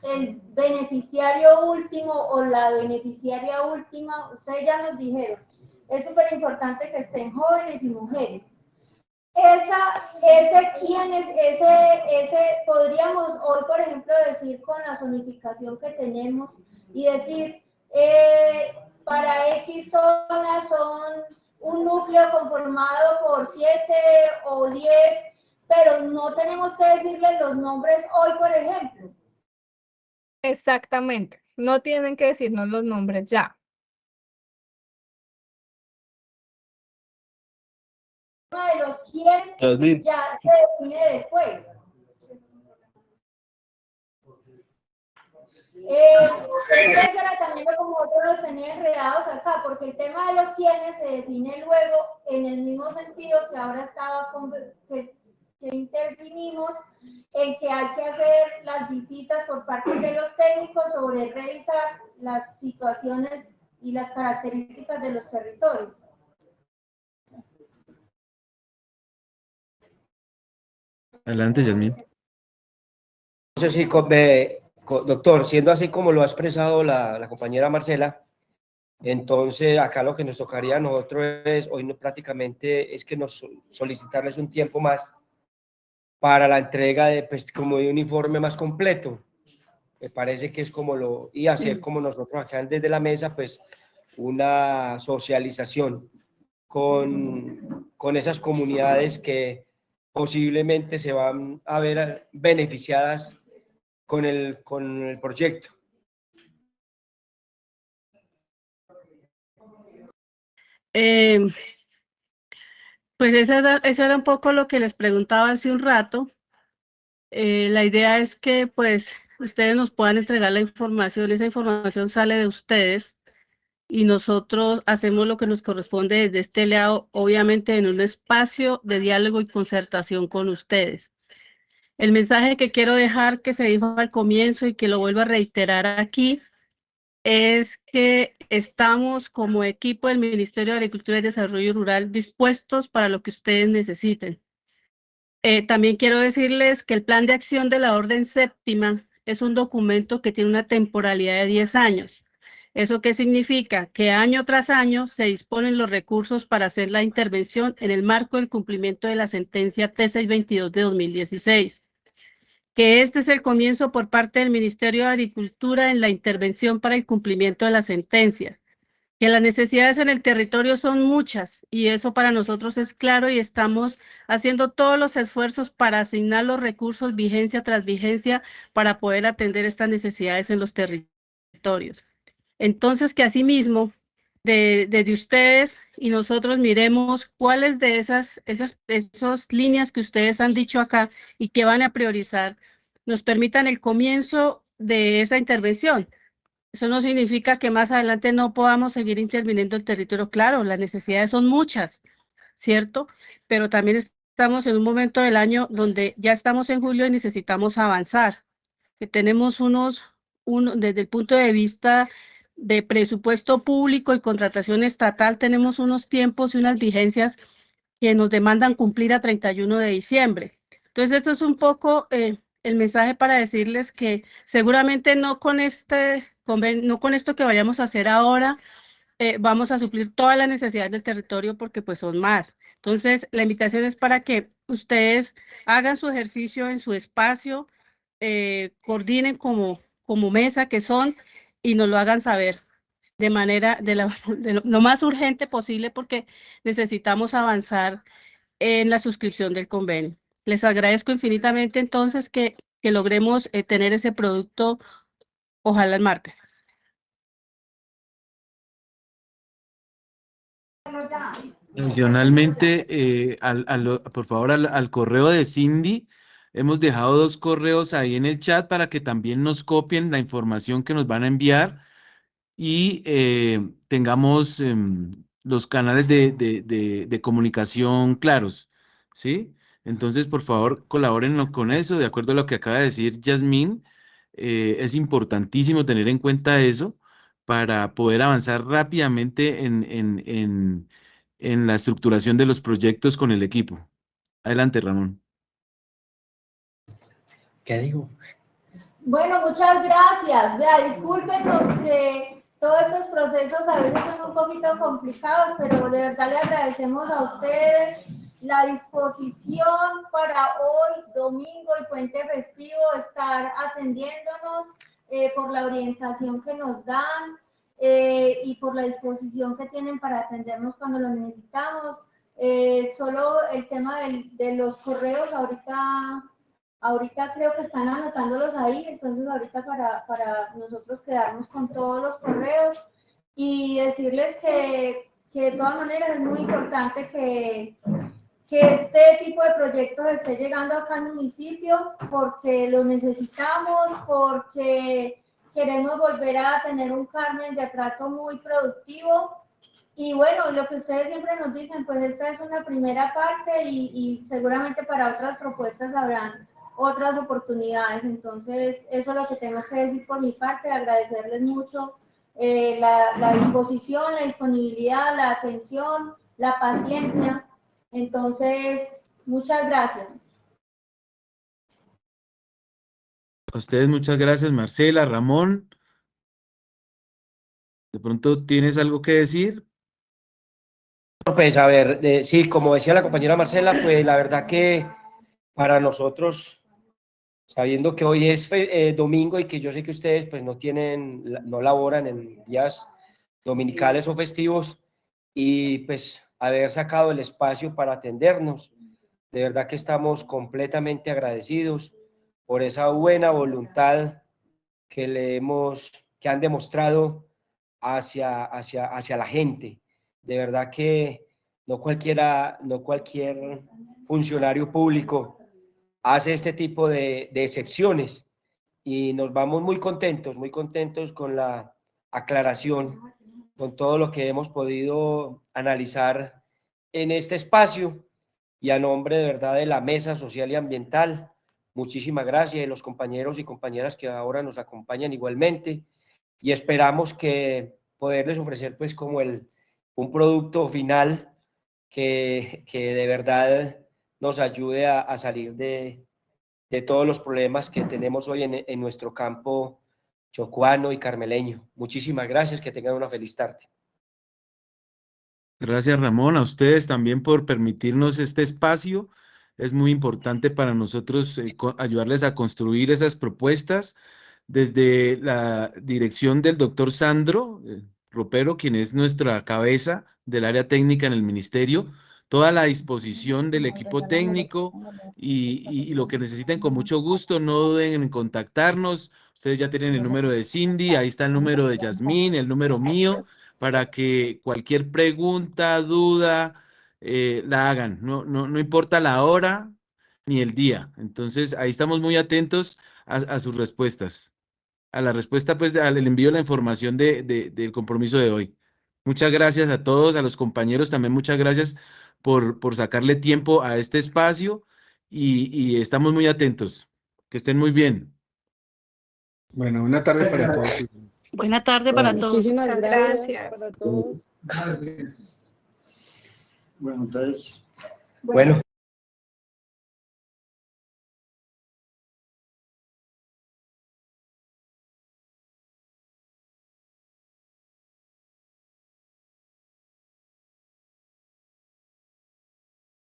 el beneficiario último o la beneficiaria última, ustedes ya nos dijeron, es súper importante que estén jóvenes y mujeres. Podríamos hoy, por ejemplo, decir con la zonificación que tenemos y decir, para X zonas son un núcleo conformado por 7 o 10, pero no tenemos que decirles los nombres hoy, por ejemplo. Exactamente, no tienen que decirnos los nombres ya. Uno de los quiénes ya se define después. Eso era también como otros los tenía enredados acá, porque el tema de los quiénes se define luego en el mismo sentido que ahora estaba que intervinimos en que hay que hacer las visitas por parte de los técnicos sobre revisar las situaciones y las características de los territorios. Adelante, Yasmín. No sé si, doctor, siendo así como lo ha expresado la compañera Marcela, entonces acá lo que nos tocaría a nosotros es, hoy prácticamente es que nos solicitarles un tiempo más para la entrega de, pues, como de un informe más completo. Me parece que es como y hacer como nosotros acá desde la mesa, pues, una socialización con esas comunidades que posiblemente se van a ver beneficiadas con el proyecto. Pues eso era un poco lo que les preguntaba hace un rato. La idea es que pues ustedes nos puedan entregar la información, esa información sale de ustedes y nosotros hacemos lo que nos corresponde desde este lado, obviamente en un espacio de diálogo y concertación con ustedes. El mensaje que quiero dejar, que se dijo al comienzo y que lo vuelvo a reiterar aquí, es que estamos como equipo del Ministerio de Agricultura y Desarrollo Rural dispuestos para lo que ustedes necesiten. También quiero decirles que el Plan de Acción de la Orden Séptima es un documento que tiene una temporalidad de 10 años. ¿Eso qué significa? Que año tras año se disponen los recursos para hacer la intervención en el marco del cumplimiento de la sentencia T622 de 2016. Que este es el comienzo por parte del Ministerio de Agricultura en la intervención para el cumplimiento de la sentencia. que las necesidades en el territorio son muchas y eso para nosotros es claro y estamos haciendo todos los esfuerzos para asignar los recursos vigencia tras vigencia para poder atender estas necesidades en los territorios. Entonces, que asimismo, desde ustedes y nosotros miremos cuáles de esas líneas que ustedes han dicho acá y que van a priorizar nos permitan el comienzo de esa intervención. Eso no significa que más adelante no podamos seguir interviniendo el territorio. Claro, las necesidades son muchas, ¿cierto? Pero también estamos en un momento del año donde ya estamos en julio y necesitamos avanzar. Que tenemos desde el punto de vista de presupuesto público y contratación estatal, tenemos unos tiempos y unas vigencias que nos demandan cumplir a 31 de diciembre. Entonces, esto es un poco el mensaje para decirles que seguramente no con esto que vayamos a hacer ahora, vamos a suplir todas las necesidades del territorio porque pues son más. Entonces, la invitación es para que ustedes hagan su ejercicio en su espacio, coordinen como mesa que son y nos lo hagan saber de manera de lo más urgente posible porque necesitamos avanzar en la suscripción del convenio. Les agradezco infinitamente entonces que logremos tener ese producto, ojalá el martes. Adicionalmente, por favor, al correo de Cindy, hemos dejado 2 correos ahí en el chat para que también nos copien la información que nos van a enviar y tengamos los canales de comunicación claros, ¿sí? Entonces, por favor, colaboren con eso, de acuerdo a lo que acaba de decir Yasmín. Es importantísimo tener en cuenta eso para poder avanzar rápidamente en la estructuración de los proyectos con el equipo. Adelante, Ramón. ¿Qué digo? Bueno, muchas gracias. Vea, discúlpenos que todos estos procesos a veces son un poquito complicados, pero de verdad le agradecemos a ustedes la disposición para hoy, domingo y puente festivo, estar atendiéndonos por la orientación que nos dan y por la disposición que tienen para atendernos cuando lo necesitamos. Solo el tema de los correos, ahorita creo que están anotándolos ahí, entonces ahorita para nosotros quedarnos con todos los correos y decirles que de todas maneras es muy importante que este tipo de proyectos esté llegando acá al municipio porque lo necesitamos, porque queremos volver a tener un Carmen de Atrato muy productivo. Y bueno, lo que ustedes siempre nos dicen, pues esta es una primera parte y seguramente para otras propuestas habrán otras oportunidades. Entonces, eso es lo que tengo que decir por mi parte, agradecerles mucho la disposición, la disponibilidad, la atención, la paciencia. Entonces, muchas gracias. A ustedes muchas gracias, Marcela, Ramón. ¿De pronto tienes algo que decir? Pues a ver, sí, como decía la compañera Marcela, pues la verdad que para nosotros, sabiendo que hoy es domingo y que yo sé que ustedes pues no laboran en días dominicales o festivos y pues haber sacado el espacio para atendernos, de verdad que estamos completamente agradecidos por esa buena voluntad que han demostrado hacia la gente. De verdad que no cualquier funcionario público hace este tipo de excepciones y nos vamos muy contentos con la aclaración, con todo lo que hemos podido analizar en este espacio y a nombre de verdad de la Mesa Social y Ambiental, muchísimas gracias y los compañeros y compañeras que ahora nos acompañan igualmente y esperamos que poderles ofrecer pues como un producto final que de verdad nos ayude a salir de todos los problemas que tenemos hoy en nuestro campo chocuano y carmeleño. Muchísimas gracias, que tengan una feliz tarde. Gracias, Ramón, a ustedes también por permitirnos este espacio. Es muy importante para nosotros ayudarles a construir esas propuestas desde la dirección del doctor Sandro, Ropero, quien es nuestra cabeza del área técnica en el ministerio, toda la disposición del equipo técnico y lo que necesiten con mucho gusto, no duden en contactarnos. Ustedes ya tienen el número de Cindy, ahí está el número de Yasmín, el número mío, para que cualquier pregunta, duda, la hagan. No importa la hora ni el día. Entonces, ahí estamos muy atentos a sus respuestas. A la respuesta, pues, al envío de la información del compromiso de hoy. Muchas gracias a todos, a los compañeros también, muchas gracias por sacarle tiempo a este espacio y estamos muy atentos. Que estén muy bien. Bueno, buena tarde para todos. Buena tarde para todos. Muchísimas Muchas gracias gracias. para todos. Bueno, entonces... Bueno.